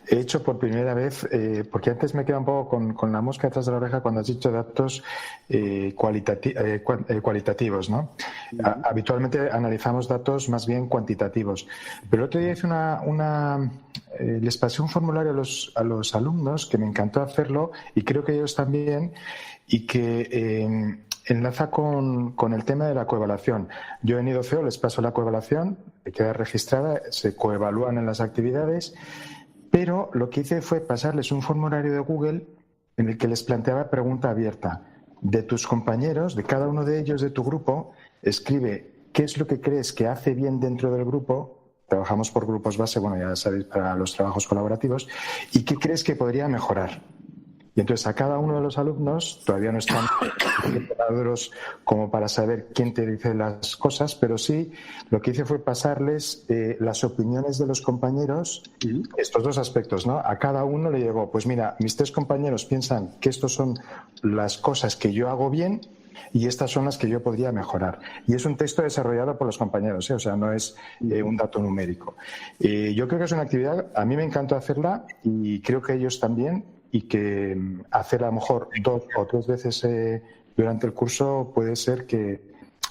he hecho por primera vez, porque antes me queda un poco con la mosca detrás de la oreja cuando has dicho datos cualitativos, ¿no? Habitualmente analizamos datos más bien cuantitativos. Pero el otro día hice les pasé un formulario a los alumnos que me encantó hacerlo y creo que ellos también, y que enlaza con el tema de la coevaluación. Yo en IDOCEO les paso la coevaluación, que queda registrada, se coevalúan en las actividades, pero lo que hice fue pasarles un formulario de Google en el que les planteaba pregunta abierta. De tus compañeros, de cada uno de ellos de tu grupo, escribe qué es lo que crees que hace bien dentro del grupo. Trabajamos por grupos base, bueno, ya sabéis, para los trabajos colaborativos, y qué crees que podría mejorar. Y entonces a cada uno de los alumnos, todavía no están preparados como para saber quién te dice las cosas, pero sí lo que hice fue pasarles las opiniones de los compañeros, estos dos aspectos, ¿no? A cada uno le llegó, pues mira, mis 3 compañeros piensan que estos son las cosas que yo hago bien y estas son las que yo podría mejorar. Y es un texto desarrollado por los compañeros, ¿eh? O sea, no es un dato numérico. Yo creo que es una actividad, a mí me encantó hacerla y creo que ellos también, y que hacer a lo mejor 2 o 3 veces durante el curso puede ser que,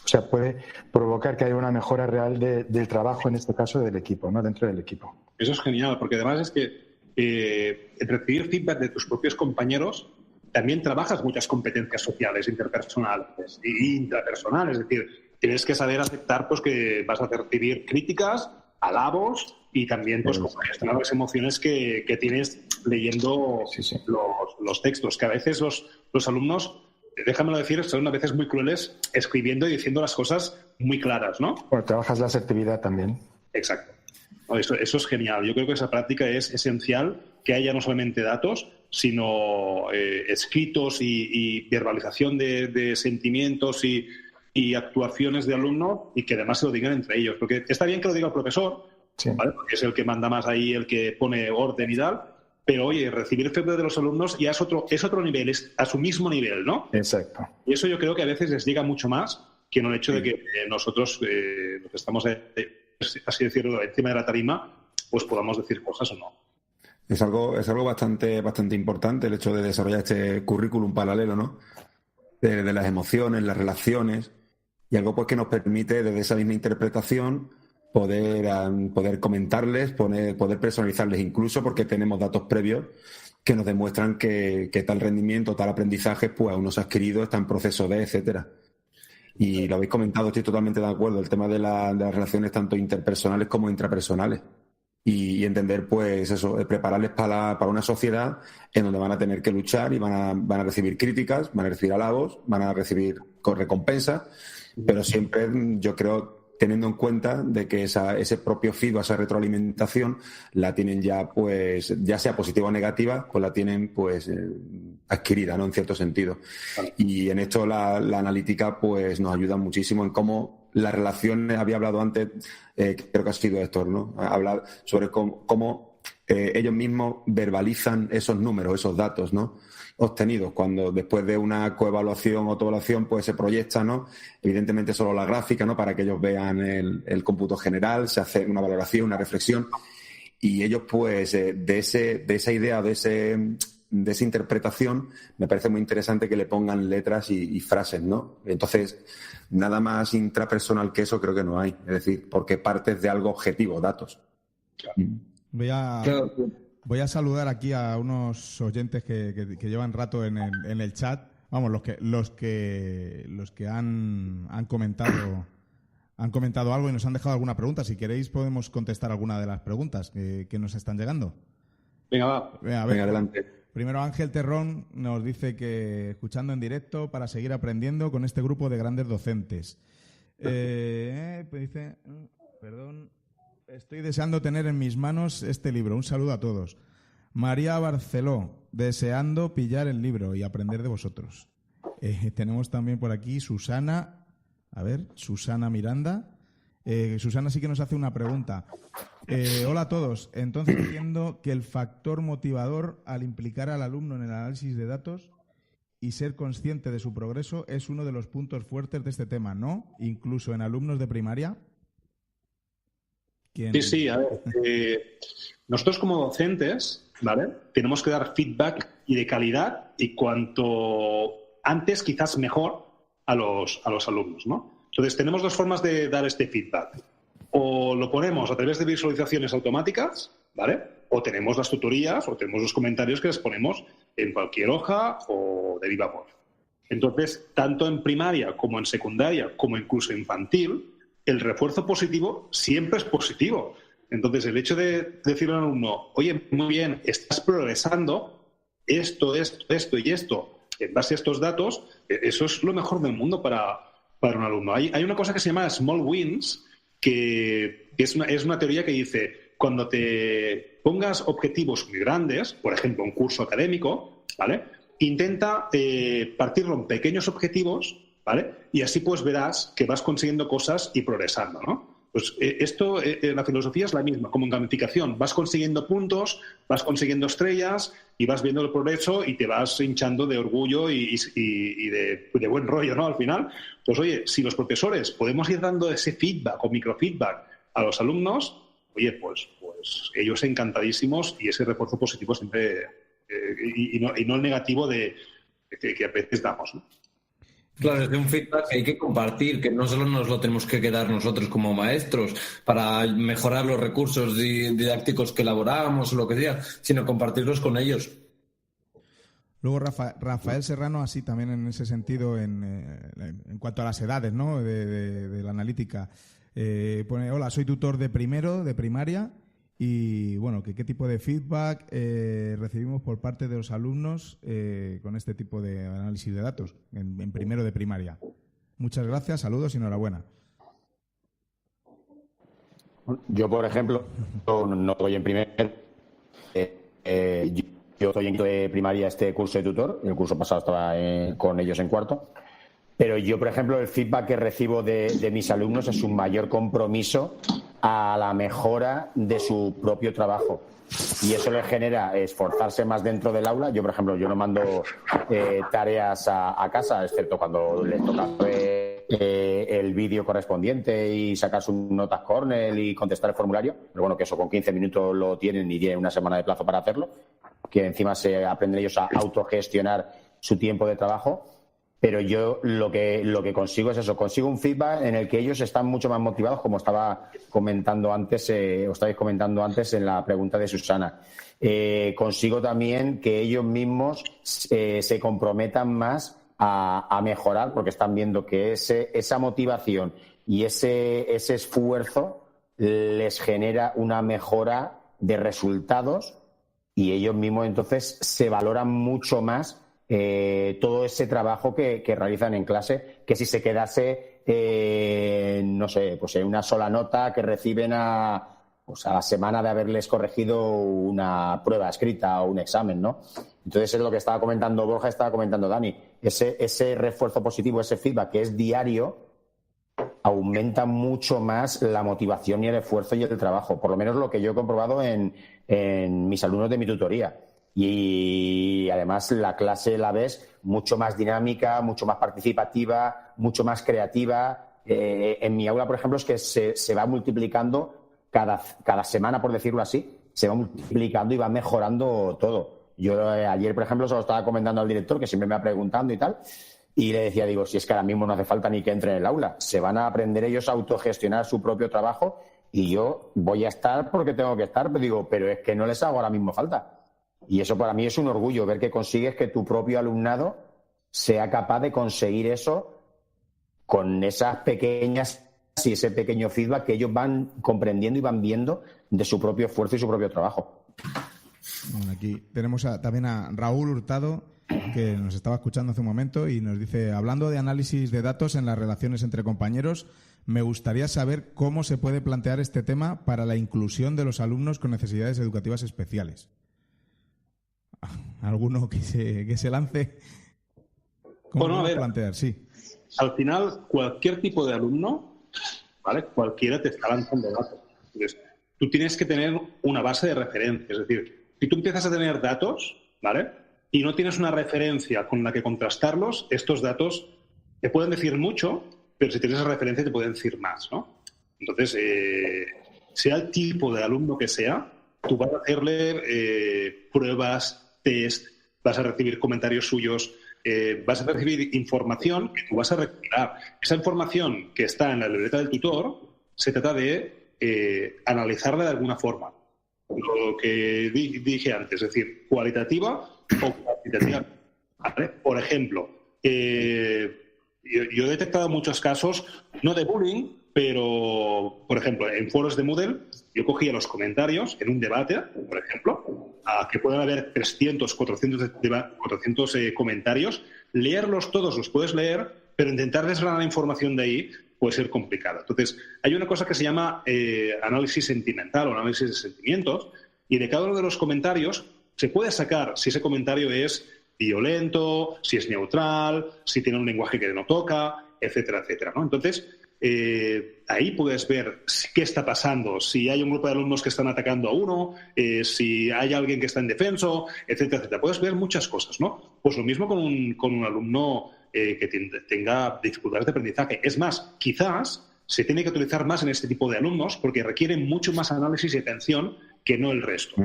o sea, puede provocar que haya una mejora real del trabajo, en este caso del equipo, ¿no? Dentro del equipo. Eso es genial, porque además es que recibir feedback de tus propios compañeros, también trabajas muchas competencias sociales, interpersonales e intrapersonales. Es decir, tienes que saber aceptar pues que vas a recibir críticas, alabos, y también pues gestionar las emociones que tienes leyendo los textos, que a veces los alumnos, déjamelo decir, son a veces muy crueles escribiendo y diciendo las cosas muy claras, ¿no? Bueno, trabajas la asertividad también. Exacto. Eso es genial. Yo creo que esa práctica es esencial, que haya no solamente datos, sino escritos y verbalización de sentimientos y actuaciones de alumnos, y que además se lo digan entre ellos. Porque está bien que lo diga el profesor, sí, ¿vale? Porque es el que manda más ahí, el que pone orden y tal, pero oye, recibir feedback de los alumnos ya es otro nivel, es a su mismo nivel, ¿no? Exacto. Y eso yo creo que a veces les llega mucho más que no el hecho de que nosotros, los que estamos, así decirlo, encima de la tarima, pues podamos decir cosas o no. Es algo bastante importante el hecho de desarrollar este currículum paralelo, ¿no? De las emociones, las relaciones, y algo pues que nos permite desde esa misma interpretación poder comentarles, poder personalizarles incluso, porque tenemos datos previos que nos demuestran que tal rendimiento, tal aprendizaje, pues aún no se ha adquirido, está en proceso de, etcétera. Y lo habéis comentado, estoy totalmente de acuerdo, el tema de las relaciones tanto interpersonales como intrapersonales. Y entender, pues eso, prepararles para una sociedad en donde van a tener que luchar y van a recibir críticas, van a recibir halagos, van a recibir recompensas, pero siempre, yo creo, teniendo en cuenta de que ese propio feedback, esa retroalimentación, la tienen ya, pues, ya sea positiva o negativa, pues la tienen pues adquirida, ¿no? En cierto sentido. Vale. Y en esto la analítica pues nos ayuda muchísimo en cómo las relaciones, había hablado antes, creo que ha sido Héctor, ¿no? Hablar sobre cómo ellos mismos verbalizan esos números, esos datos, ¿no?, obtenidos. Cuando después de una coevaluación o autoevaluación, pues se proyecta, ¿no?, evidentemente solo la gráfica, ¿no?, para que ellos vean el cómputo general, se hace una valoración, una reflexión, y ellos, pues, de esa idea, de esa interpretación, me parece muy interesante que le pongan letras y frases, ¿no? Entonces, nada más intrapersonal que eso creo que no hay. Es decir, porque partes de algo objetivo, datos. Voy a saludar aquí a unos oyentes que llevan rato en el chat. Vamos, los que han comentado algo y nos han dejado alguna pregunta. Si queréis podemos contestar alguna de las preguntas que nos están llegando. Venga, va. Venga, Adelante. Primero Ángel Terrón nos dice que escuchando en directo para seguir aprendiendo con este grupo de grandes docentes. Dice, perdón, estoy deseando tener en mis manos este libro. Un saludo a todos. María Barceló, deseando pillar el libro y aprender de vosotros. Tenemos también por aquí Susana Miranda. Susana sí que nos hace una pregunta. Hola a todos. Entonces entiendo que el factor motivador al implicar al alumno en el análisis de datos y ser consciente de su progreso es uno de los puntos fuertes de este tema, ¿no? Incluso en alumnos de primaria. Sí, a ver. Nosotros como docentes, ¿vale?, tenemos que dar feedback y de calidad y cuanto antes quizás mejor a los alumnos, ¿no? Entonces tenemos dos formas de dar este feedback. O lo ponemos a través de visualizaciones automáticas, ¿vale? O tenemos las tutorías o tenemos los comentarios que les ponemos en cualquier hoja o de viva voz. Entonces, tanto en primaria como en secundaria, como incluso infantil, el refuerzo positivo siempre es positivo. Entonces, el hecho de decirle al alumno, oye, muy bien, estás progresando, esto y esto, en base a estos datos, eso es lo mejor del mundo para un alumno. Hay una cosa que se llama Small Wins, que es una teoría que dice, cuando te pongas objetivos muy grandes, por ejemplo, un curso académico, ¿vale?, intenta partirlo en pequeños objetivos, ¿vale?, y así pues verás que vas consiguiendo cosas y progresando, ¿no? Pues la filosofía es la misma, como en gamificación. Vas consiguiendo puntos, vas consiguiendo estrellas y vas viendo el progreso y te vas hinchando de orgullo y de buen rollo, ¿no? Al final, pues oye, si los profesores podemos ir dando ese feedback o microfeedback a los alumnos, oye, pues ellos encantadísimos y ese refuerzo positivo siempre y no el negativo que a veces damos, ¿no? Claro, es un feedback que hay que compartir, que no solo nos lo tenemos que quedar nosotros como maestros para mejorar los recursos didácticos que elaboramos o lo que sea, sino compartirlos con ellos. Luego Rafael Serrano, así también en ese sentido, en cuanto a las edades, ¿no?, de la analítica, pone, hola, soy tutor de primero, de primaria, y bueno, ¿qué tipo de feedback recibimos por parte de los alumnos con este tipo de análisis de datos en primero de primaria? Muchas gracias, saludos y enhorabuena. Yo, por ejemplo, no estoy en primero. Yo estoy en quinto de primaria este curso de tutor. El curso pasado estaba con ellos en cuarto. Pero yo, por ejemplo, el feedback que recibo de mis alumnos es un mayor compromiso a la mejora de su propio trabajo. Y eso les genera esforzarse más dentro del aula. Yo, por ejemplo, yo no mando tareas a casa, excepto cuando les toca el vídeo correspondiente y sacar sus notas Cornell y contestar el formulario. Pero bueno, que eso con 15 minutos lo tienen y tienen una semana de plazo para hacerlo. Que encima se aprenden ellos a autogestionar su tiempo de trabajo. Pero yo lo que consigo es eso, consigo un feedback en el que ellos están mucho más motivados, como estaba comentando antes, o estabais comentando antes en la pregunta de Susana. Consigo también que ellos mismos se comprometan más a mejorar, porque están viendo que esa motivación y ese esfuerzo les genera una mejora de resultados y ellos mismos entonces se valoran mucho más todo ese trabajo que realizan en clase, que si se quedase, no sé, pues en una sola nota que reciben a la semana de haberles corregido una prueba escrita o un examen, ¿no? Entonces es lo que estaba comentando Borja, estaba comentando Dani. Ese refuerzo positivo, ese feedback que es diario, aumenta mucho más la motivación y el esfuerzo y el trabajo, por lo menos lo que yo he comprobado en mis alumnos de mi tutoría. Y además la clase la ves mucho más dinámica, mucho más participativa, mucho más creativa. En mi aula, por ejemplo, es que se va multiplicando cada semana, por decirlo así, se va multiplicando y va mejorando todo. Yo ayer, por ejemplo, se lo estaba comentando al director, que siempre me va preguntando y tal, y le decía, digo, si es que ahora mismo no hace falta ni que entre en el aula, se van a aprender ellos a autogestionar su propio trabajo y yo voy a estar porque tengo que estar, pero es que no les hago ahora mismo falta. Y eso para mí es un orgullo, ver que consigues que tu propio alumnado sea capaz de conseguir eso con esas pequeñas y ese pequeño feedback que ellos van comprendiendo y van viendo de su propio esfuerzo y su propio trabajo. Bueno, aquí tenemos también a Raúl Hurtado, que nos estaba escuchando hace un momento y nos dice, hablando de análisis de datos en las relaciones entre compañeros, me gustaría saber cómo se puede plantear este tema para la inclusión de los alumnos con necesidades educativas especiales. ¿Alguno que se lance? ¿Cómo Bueno, a ver, plantear? Sí. Al final, cualquier tipo de alumno, ¿vale? Cualquiera te está lanzando datos. Entonces, tú tienes que tener una base de referencia. Es decir, si tú empiezas a tener datos, ¿vale? Y no tienes una referencia con la que contrastarlos, estos datos te pueden decir mucho, pero si tienes esa referencia te pueden decir más, ¿no? Entonces, sea el tipo de alumno que sea, tú vas a hacerle pruebas, test, vas a recibir comentarios suyos, vas a recibir información que tú vas a recopilar. Esa información que está en la libreta del tutor se trata de analizarla de alguna forma. Lo que dije antes, es decir, cualitativa o cuantitativa. ¿Vale? Por ejemplo, yo he detectado muchos casos, no de bullying, pero, por ejemplo, en foros de Moodle, yo cogía los comentarios en un debate, por ejemplo, que pueden haber 300, 400 comentarios, leerlos todos, los puedes leer, pero intentar desgranar la información de ahí puede ser complicado. Entonces, hay una cosa que se llama análisis sentimental o análisis de sentimientos, y de cada uno de los comentarios se puede sacar si ese comentario es violento, si es neutral, si tiene un lenguaje que no toca, etcétera, etcétera, ¿no? Entonces, ahí puedes ver qué está pasando, si hay un grupo de alumnos que están atacando a uno, si hay alguien que está indefenso, etcétera, etcétera. Puedes ver muchas cosas, ¿no? Pues lo mismo con un alumno que tenga dificultades de aprendizaje. Es más, quizás se tiene que utilizar más en este tipo de alumnos porque requieren mucho más análisis y atención que no el resto.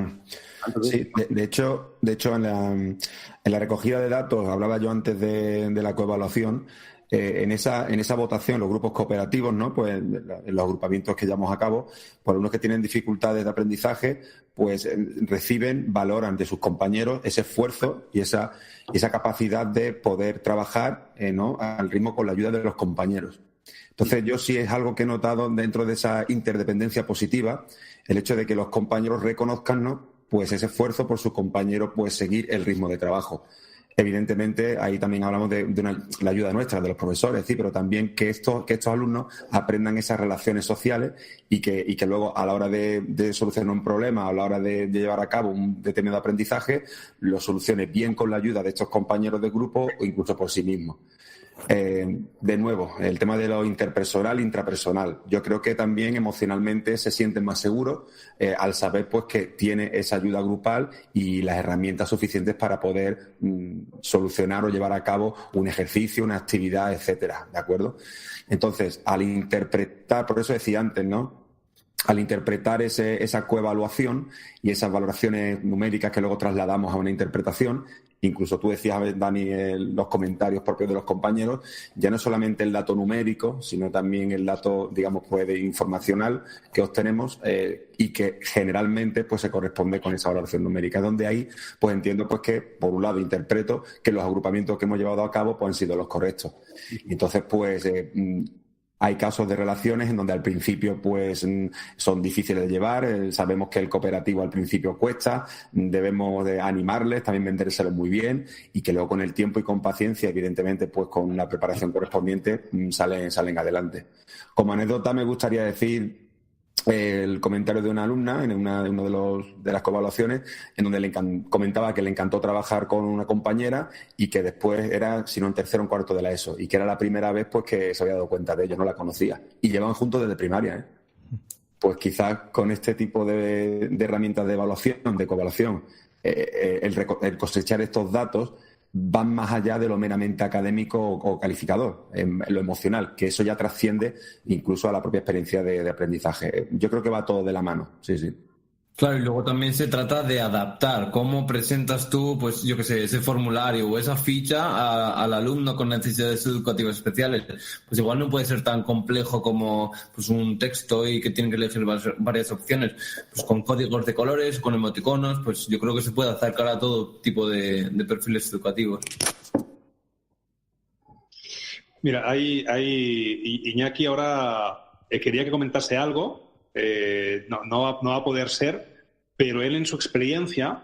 Sí, de hecho en la recogida de datos, hablaba yo antes de la coevaluación. En esa votación, los grupos cooperativos, ¿no? Pues en los agrupamientos que llevamos a cabo, por unos que tienen dificultades de aprendizaje, pues valoran de sus compañeros ese esfuerzo y esa capacidad de poder trabajar, ¿no? Al ritmo con la ayuda de los compañeros. Entonces, yo sí es algo que he notado dentro de esa interdependencia positiva, el hecho de que los compañeros reconozcan, ¿no? Pues ese esfuerzo por sus compañeros, pues seguir el ritmo de trabajo. Evidentemente, ahí también hablamos de la ayuda nuestra, de los profesores, ¿sí? Pero también que estos alumnos aprendan esas relaciones sociales y que luego, a la hora de solucionar un problema, a la hora de llevar a cabo un determinado aprendizaje, lo solucione bien con la ayuda de estos compañeros de grupo o incluso por sí mismos. De nuevo, el tema de lo interpersonal, intrapersonal. Yo creo que también emocionalmente se sienten más seguros al saber pues que tiene esa ayuda grupal y las herramientas suficientes para poder solucionar o llevar a cabo un ejercicio, una actividad, etcétera, ¿de acuerdo? Entonces, al interpretar, por eso decía antes, ¿no? Al interpretar esa coevaluación y esas valoraciones numéricas que luego trasladamos a una interpretación, incluso tú decías, Dani, los comentarios propios de los compañeros, ya no solamente el dato numérico, sino también el dato, digamos, pues, informacional que obtenemos y que generalmente pues se corresponde con esa valoración numérica, donde ahí pues entiendo pues que, por un lado, interpreto que los agrupamientos que hemos llevado a cabo pues han sido los correctos. Entonces, pues hay casos de relaciones en donde al principio pues son difíciles de llevar, sabemos que el cooperativo al principio cuesta, debemos de animarles, también vendérselos muy bien y que luego con el tiempo y con paciencia, evidentemente pues con la preparación correspondiente salen adelante. Como anécdota me gustaría decir el comentario de una alumna en una de las coevaluaciones, en donde comentaba que le encantó trabajar con una compañera y que después era, si no en tercero o en cuarto de la ESO, y que era la primera vez pues que se había dado cuenta de ello, no la conocía. Y llevan juntos desde primaria, ¿eh? Pues quizás con este tipo de herramientas de evaluación, de coevaluación, el cosechar estos datos van más allá de lo meramente académico o calificador, en lo emocional, que eso ya trasciende incluso a la propia experiencia de aprendizaje. Yo creo que va todo de la mano, sí, sí. Claro, y luego también se trata de adaptar cómo presentas tú, pues yo qué sé, ese formulario o esa ficha al alumno con necesidades educativas especiales. Pues igual no puede ser tan complejo como pues un texto y que tienen que elegir varias opciones. Pues con códigos de colores, con emoticonos, pues yo creo que se puede acercar a todo tipo de perfiles educativos. Mira, Iñaki ahora quería que comentase algo. No va a poder ser, pero él en su experiencia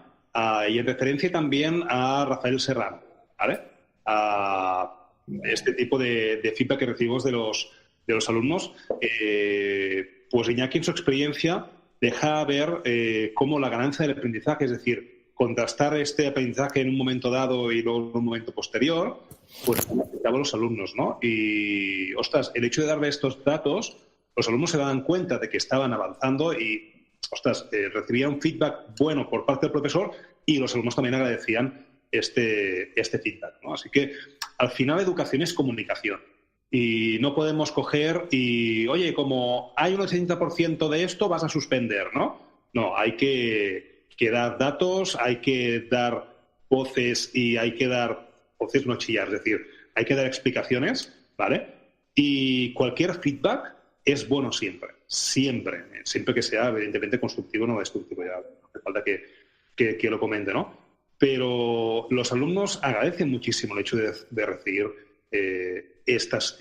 y en referencia también a Rafael Serrano, ¿vale? A este tipo de feedback que recibimos de los alumnos, pues Iñaki en su experiencia deja ver cómo la ganancia del aprendizaje, es decir, contrastar este aprendizaje en un momento dado y luego en un momento posterior, pues cómo afectaba a los alumnos, ¿no? Y, ostras, el hecho de darle estos datos, los alumnos se daban cuenta de que estaban avanzando y, ostras, recibían un feedback bueno por parte del profesor y los alumnos también agradecían este feedback, ¿no? Así que, al final, educación es comunicación. Y no podemos coger y, oye, como hay un 80% de esto, vas a suspender, ¿no? No, hay que dar datos, hay que dar voces y hay que dar voces no chillar, es decir, hay que dar explicaciones, ¿vale? Y cualquier feedback es bueno siempre que sea evidentemente constructivo, no destructivo, ya no hace falta que lo comente, ¿no? Pero los alumnos agradecen muchísimo el hecho de recibir estos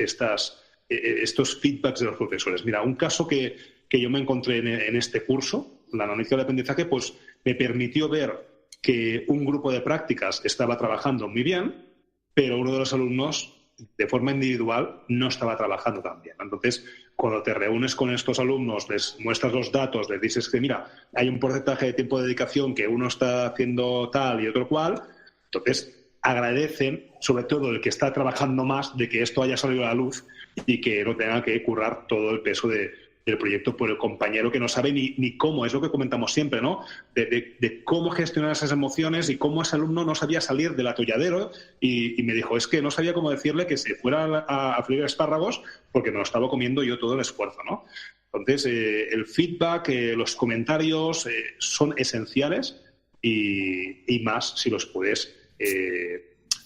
feedbacks de los profesores. Mira, un caso que yo me encontré en este curso, la analítica del aprendizaje, pues me permitió ver que un grupo de prácticas estaba trabajando muy bien, pero uno de los alumnos, de forma individual, no estaba trabajando tan bien. Entonces, cuando te reúnes con estos alumnos, les muestras los datos, les dices que, mira, hay un porcentaje de tiempo de dedicación que uno está haciendo tal y otro cual, entonces agradecen, sobre todo el que está trabajando más, de que esto haya salido a la luz y que no tenga que currar todo el peso del proyecto por el compañero que no sabe ni cómo, es lo que comentamos siempre, ¿no? De cómo gestionar esas emociones y cómo ese alumno no sabía salir del atolladero y me dijo, es que no sabía cómo decirle que se fuera a freír espárragos porque me lo estaba comiendo yo todo el esfuerzo, ¿no? Entonces, el feedback, los comentarios son esenciales y más si los puedes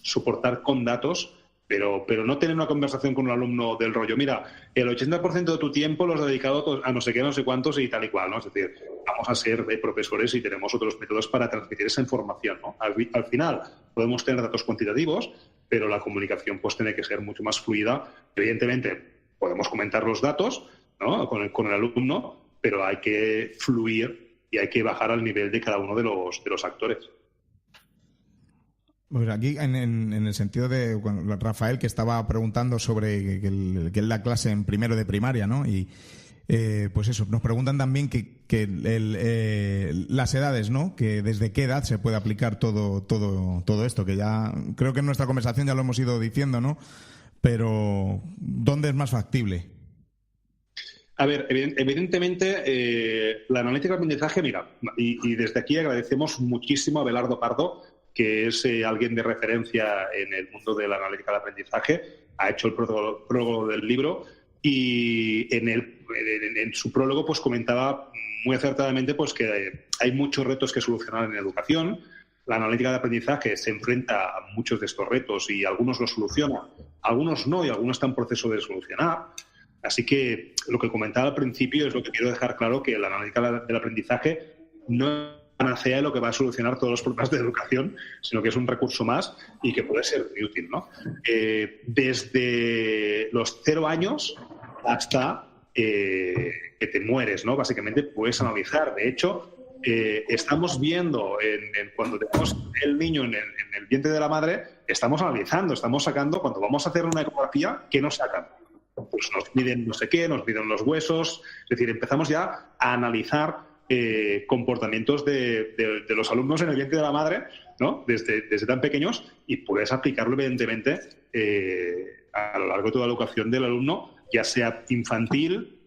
soportar con datos, pero no tener una conversación con un alumno del rollo, mira, el 80% de tu tiempo lo has dedicado a no sé qué, no sé cuántos y tal y cual, ¿no? Es decir, vamos a ser profesores y tenemos otros métodos para transmitir esa información, ¿no? Al final podemos tener datos cuantitativos, pero la comunicación pues tiene que ser mucho más fluida. Evidentemente, podemos comentar los datos, ¿no? con el alumno, pero hay que fluir y hay que bajar al nivel de cada uno de los actores. Pues aquí, en el sentido de Rafael, que estaba preguntando sobre que él da clase en primero de primaria, ¿no? Y pues eso, nos preguntan también que las edades, ¿no? Que desde qué edad se puede aplicar todo esto, que ya creo que en nuestra conversación ya lo hemos ido diciendo, ¿no? Pero ¿dónde es más factible? A ver, evidentemente, la analítica de aprendizaje, mira, y desde aquí agradecemos muchísimo a Abelardo Pardo, que es alguien de referencia en el mundo de la analítica de aprendizaje, ha hecho el prólogo del libro y en su prólogo pues comentaba muy acertadamente pues que hay muchos retos que solucionar en educación. La analítica de aprendizaje se enfrenta a muchos de estos retos y algunos los soluciona, algunos no y algunos están en proceso de solucionar. Así que lo que comentaba al principio es lo que quiero dejar claro, que la analítica del aprendizaje no panacea de lo que va a solucionar todos los problemas de educación, sino que es un recurso más y que puede ser muy útil, ¿no? Desde los 0 años hasta que te mueres, ¿no? Básicamente puedes analizar. De hecho, estamos viendo cuando tenemos el niño en el vientre de la madre, estamos analizando, estamos sacando, cuando vamos a hacer una ecografía, ¿qué nos sacan? pues nos miden no sé qué, nos miden los huesos. Es decir, empezamos ya a analizar comportamientos de los alumnos en el vientre de la madre, ¿no? Desde tan pequeños, y puedes aplicarlo, evidentemente, a lo largo de toda la educación del alumno, ya sea infantil,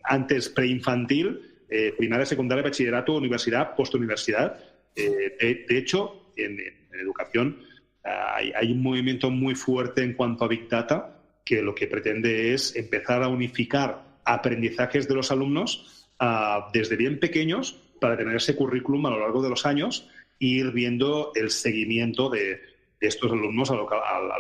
antes preinfantil, primaria, secundaria, bachillerato, universidad, postuniversidad. De hecho, en educación hay un movimiento muy fuerte en cuanto a Big Data, que lo que pretende es empezar a unificar aprendizajes de los alumnos desde bien pequeños, para tener ese currículum a lo largo de los años e ir viendo el seguimiento de estos alumnos a lo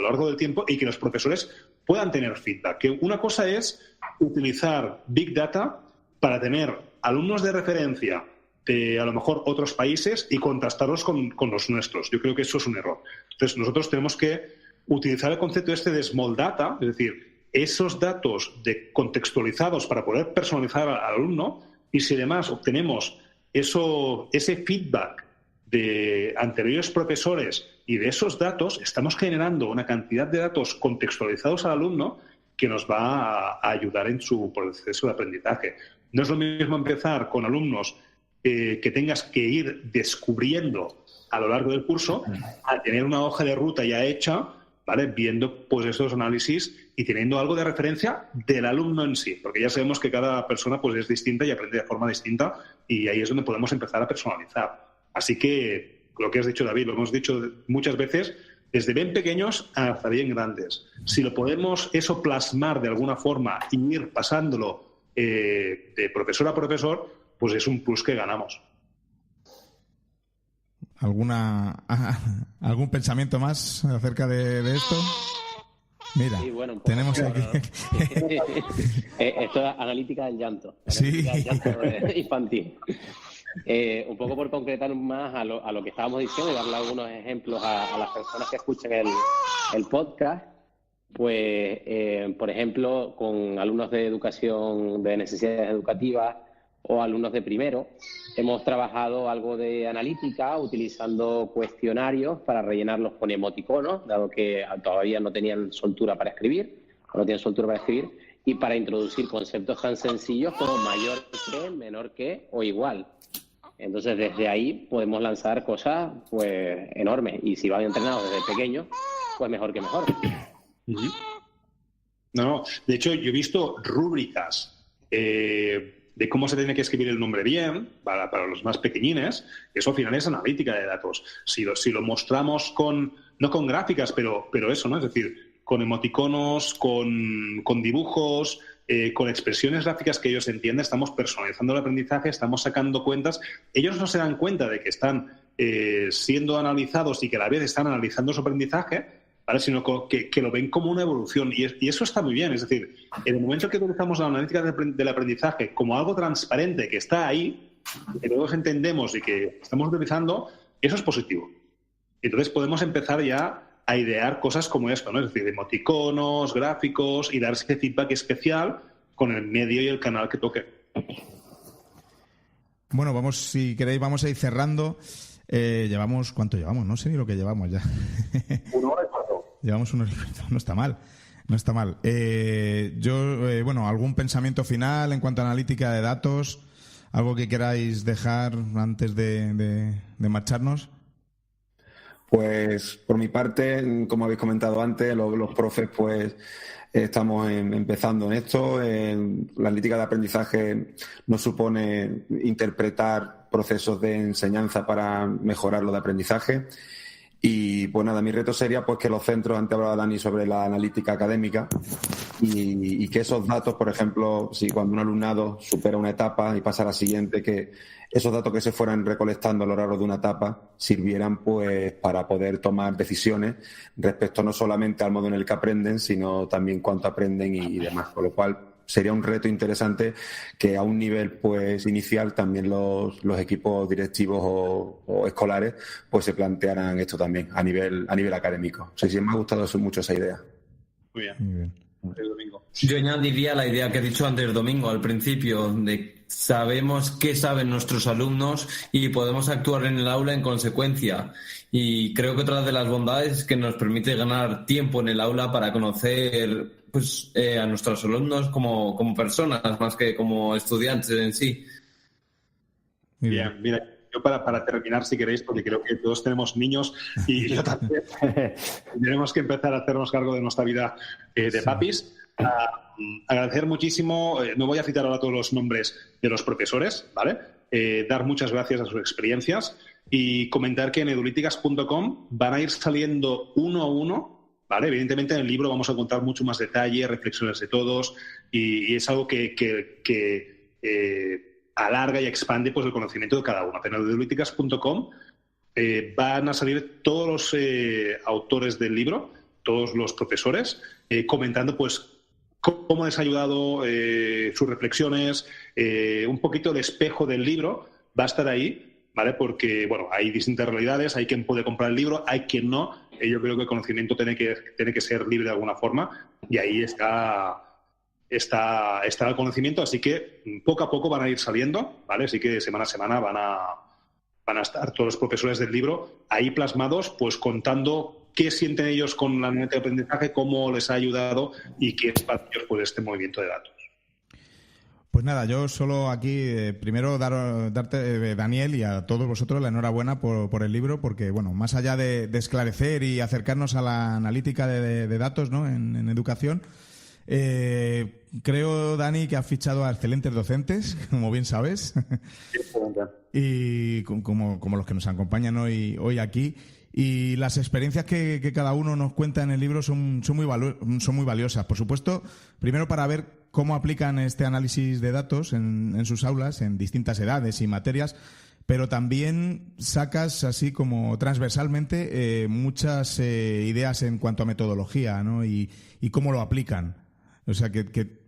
largo del tiempo, y que los profesores puedan tener feedback. Que una cosa es utilizar Big Data para tener alumnos de referencia de a lo mejor otros países y contrastarlos con los nuestros. Yo creo que eso es un error. Entonces nosotros tenemos que utilizar el concepto de small data, es decir, esos datos contextualizados para poder personalizar al alumno, y si además obtenemos ese feedback de anteriores profesores y de esos datos, estamos generando una cantidad de datos contextualizados al alumno que nos va a ayudar en su proceso de aprendizaje. No es lo mismo empezar con alumnos que tengas que ir descubriendo a lo largo del curso, a tener una hoja de ruta ya hecha, ¿vale? Viendo pues estos análisis y teniendo algo de referencia del alumno en sí, porque ya sabemos que cada persona pues es distinta y aprende de forma distinta, y ahí es donde podemos empezar a personalizar. Así que lo que has dicho, David, lo hemos dicho muchas veces, desde bien pequeños hasta bien grandes. Si lo podemos eso plasmar de alguna forma y ir pasándolo de profesor a profesor, pues es un plus que ganamos. ¿Algún pensamiento más acerca de esto? Mira, sí, bueno, pues, tenemos aquí... Esto es analítica del llanto. Sí. Del llanto infantil. Un poco por concretar más a lo que estábamos diciendo y darle algunos ejemplos a las personas que escuchan el podcast, pues, por ejemplo, con alumnos de educación de necesidades educativas o alumnos de primero, hemos trabajado algo de analítica utilizando cuestionarios para rellenarlos con emoticonos, dado que todavía no tenían soltura para escribir, y para introducir conceptos tan sencillos como mayor que, menor que o igual. Entonces, desde ahí podemos lanzar cosas pues enormes, y si van entrenados desde pequeños, pues mejor que mejor. No, de hecho, yo he visto rúbricas de cómo se tiene que escribir el nombre bien para los más pequeñines. Eso al final es analítica de datos. Si lo mostramos no con gráficas, pero eso, ¿no? Es decir, con emoticonos, con dibujos, con expresiones gráficas que ellos entienden, estamos personalizando el aprendizaje, estamos sacando cuentas. Ellos no se dan cuenta de que están siendo analizados y que a la vez están analizando su aprendizaje, ¿vale? Sino que lo ven como una evolución, y eso está muy bien. Es decir, en el momento que utilizamos la analítica del aprendizaje como algo transparente que está ahí, que todos entendemos y que estamos utilizando, eso es positivo. Entonces podemos empezar ya a idear cosas como esto, ¿no? Es decir, emoticonos, gráficos, y dar ese feedback especial con el medio y el canal que toque. Bueno, si queréis, vamos a ir cerrando. ¿Cuánto llevamos? No sé ni lo que llevamos ya. 1 hora y 4. Llevamos 1 hora y 4. No está mal. No está mal. ¿Algún pensamiento final en cuanto a analítica de datos? ¿Algo que queráis dejar antes de marcharnos? Pues por mi parte, como habéis comentado antes, los profes pues estamos empezando en esto. La analítica de aprendizaje nos supone interpretar procesos de enseñanza para mejorar lo de aprendizaje. Y pues nada, mi reto sería pues que los centros, antes hablaba Dani sobre la analítica académica, y que esos datos, por ejemplo, si cuando un alumnado supera una etapa y pasa a la siguiente, que esos datos que se fueran recolectando a lo largo de una etapa sirvieran pues para poder tomar decisiones respecto no solamente al modo en el que aprenden, sino también cuánto aprenden y demás. Con lo cual sería un reto interesante que a un nivel pues inicial también los equipos directivos o escolares pues se plantearan esto también a nivel académico. Sí, me ha gustado mucho esa idea. Muy bien. Muy bien. Yo añadiría la idea que he dicho antes, Domingo, al principio, de sabemos qué saben nuestros alumnos y podemos actuar en el aula en consecuencia. Y creo que otra de las bondades es que nos permite ganar tiempo en el aula para conocer a nuestros alumnos como personas, más que como estudiantes en sí. Bien, mira, yo para terminar, si queréis, porque creo que todos tenemos niños y yo también, tenemos que empezar a hacernos cargo de nuestra vida de papis. Agradecer muchísimo, no voy a citar ahora todos los nombres de los profesores, ¿vale? Dar muchas gracias a sus experiencias y comentar que en edulíticas.com van a ir saliendo uno a uno, ¿vale? Evidentemente en el libro vamos a contar mucho más detalle, reflexiones de todos y es algo que alarga y expande pues, el conocimiento de cada uno. En edulíticas.com van a salir todos los autores del libro, todos los profesores, comentando pues cómo les ha ayudado sus reflexiones, un poquito el espejo del libro va a estar ahí, ¿vale? Porque, bueno, hay distintas realidades, hay quien puede comprar el libro, hay quien no. Yo creo que el conocimiento tiene que ser libre de alguna forma y ahí está el conocimiento, así que poco a poco van a ir saliendo, ¿vale? Así que semana a semana van a estar todos los profesores del libro ahí plasmados, pues contando qué sienten ellos con la herramienta de aprendizaje, cómo les ha ayudado y qué es para ellos pues, este movimiento de datos. Pues nada, yo solo aquí primero darte, Daniel, y a todos vosotros la enhorabuena por el libro, porque bueno, más allá de esclarecer y acercarnos a la analítica de datos, ¿no? en educación, creo, Dani, que has fichado a excelentes docentes, como bien sabes, y como los que nos acompañan hoy aquí. Y las experiencias que cada uno nos cuenta en el libro son muy valiosas. Por supuesto, primero para ver cómo aplican este análisis de datos en sus aulas, en distintas edades y materias, pero también sacas así como transversalmente muchas ideas en cuanto a metodología, ¿no? y cómo lo aplican. O sea, que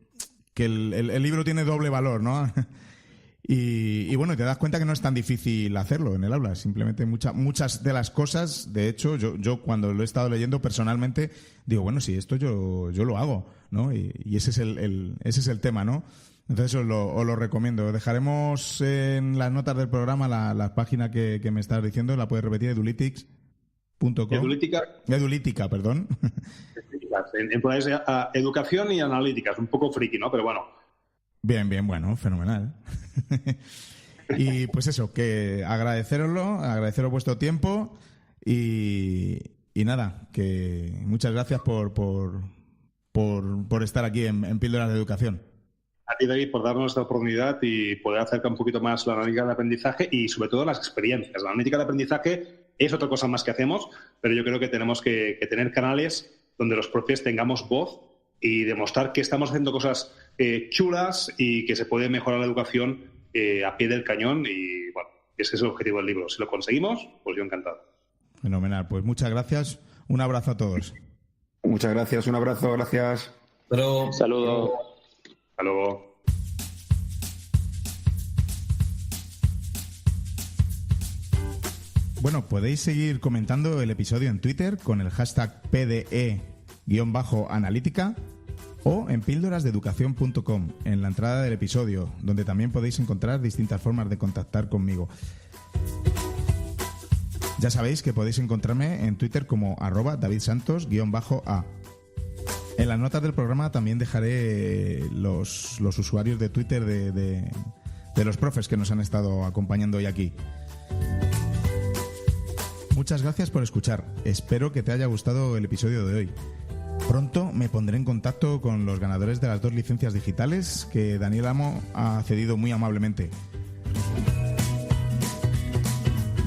el libro tiene doble valor, ¿no? Y bueno, te das cuenta que no es tan difícil hacerlo en el aula. Simplemente muchas de las cosas, de hecho, yo cuando lo he estado leyendo personalmente, digo, bueno, sí, esto yo lo hago, ¿no? Y ese es el tema, ¿no? Entonces os lo recomiendo. Dejaremos en las notas del programa la página que me estás diciendo, la puedes repetir, edulítica.com. Edulítica, perdón. En educación y analíticas, un poco friki, ¿no? Pero bueno. Bien, bueno, fenomenal. Y pues eso, que agradeceros vuestro tiempo y nada, que muchas gracias por estar aquí en Píldoras de Educación. A ti, David, por darnos esta oportunidad y poder acercar un poquito más la analítica de aprendizaje y sobre todo las experiencias. La analítica de aprendizaje es otra cosa más que hacemos, pero yo creo que tenemos que tener canales donde los profes tengamos voz y demostrar que estamos haciendo cosas chulas y que se puede mejorar la educación a pie del cañón y, bueno, ese es el objetivo del libro. Si lo conseguimos, pues yo encantado. Fenomenal. Pues muchas gracias. Un abrazo a todos. Muchas gracias. Un abrazo. Gracias. Pero... Saludos. Hasta luego. Bueno, podéis seguir comentando el episodio en Twitter con el hashtag PDE_analítica o en píldorasdeeducación.com, en la entrada del episodio, donde también podéis encontrar distintas formas de contactar conmigo. Ya sabéis que podéis encontrarme en Twitter como @davidsantos_a. En las notas del programa también dejaré los usuarios de Twitter de los profes que nos han estado acompañando hoy aquí. Muchas gracias por escuchar. Espero que te haya gustado el episodio de hoy. Pronto me pondré en contacto con los ganadores de las 2 licencias digitales que Daniel Amo ha cedido muy amablemente.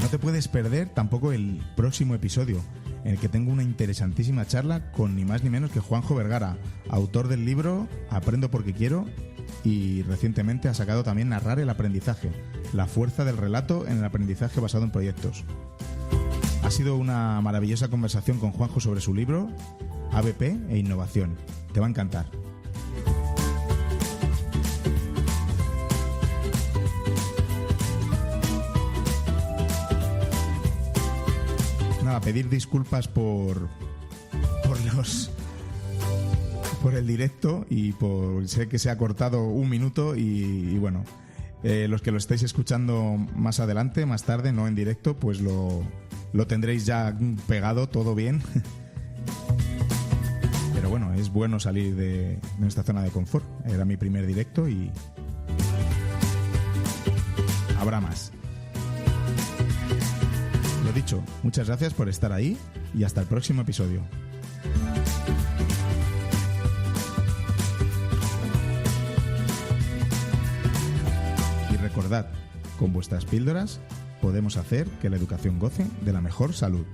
No te puedes perder tampoco el próximo episodio, en el que tengo una interesantísima charla con ni más ni menos que Juanjo Vergara, autor del libro Aprendo porque quiero, y recientemente ha sacado también Narrar el aprendizaje, la fuerza del relato en el aprendizaje basado en proyectos. Ha sido una maravillosa conversación con Juanjo sobre su libro ABP e innovación. Te va a encantar. Nada, pedir disculpas por por el directo y sé que se ha cortado un minuto y bueno, los que lo estáis escuchando más adelante, más tarde, no en directo, pues lo tendréis ya pegado todo bien. Pero bueno, es bueno salir de nuestra zona de confort. Era mi primer directo y habrá más. Lo dicho, muchas gracias por estar ahí y hasta el próximo episodio. Y recordad, con vuestras píldoras podemos hacer que la educación goce de la mejor salud.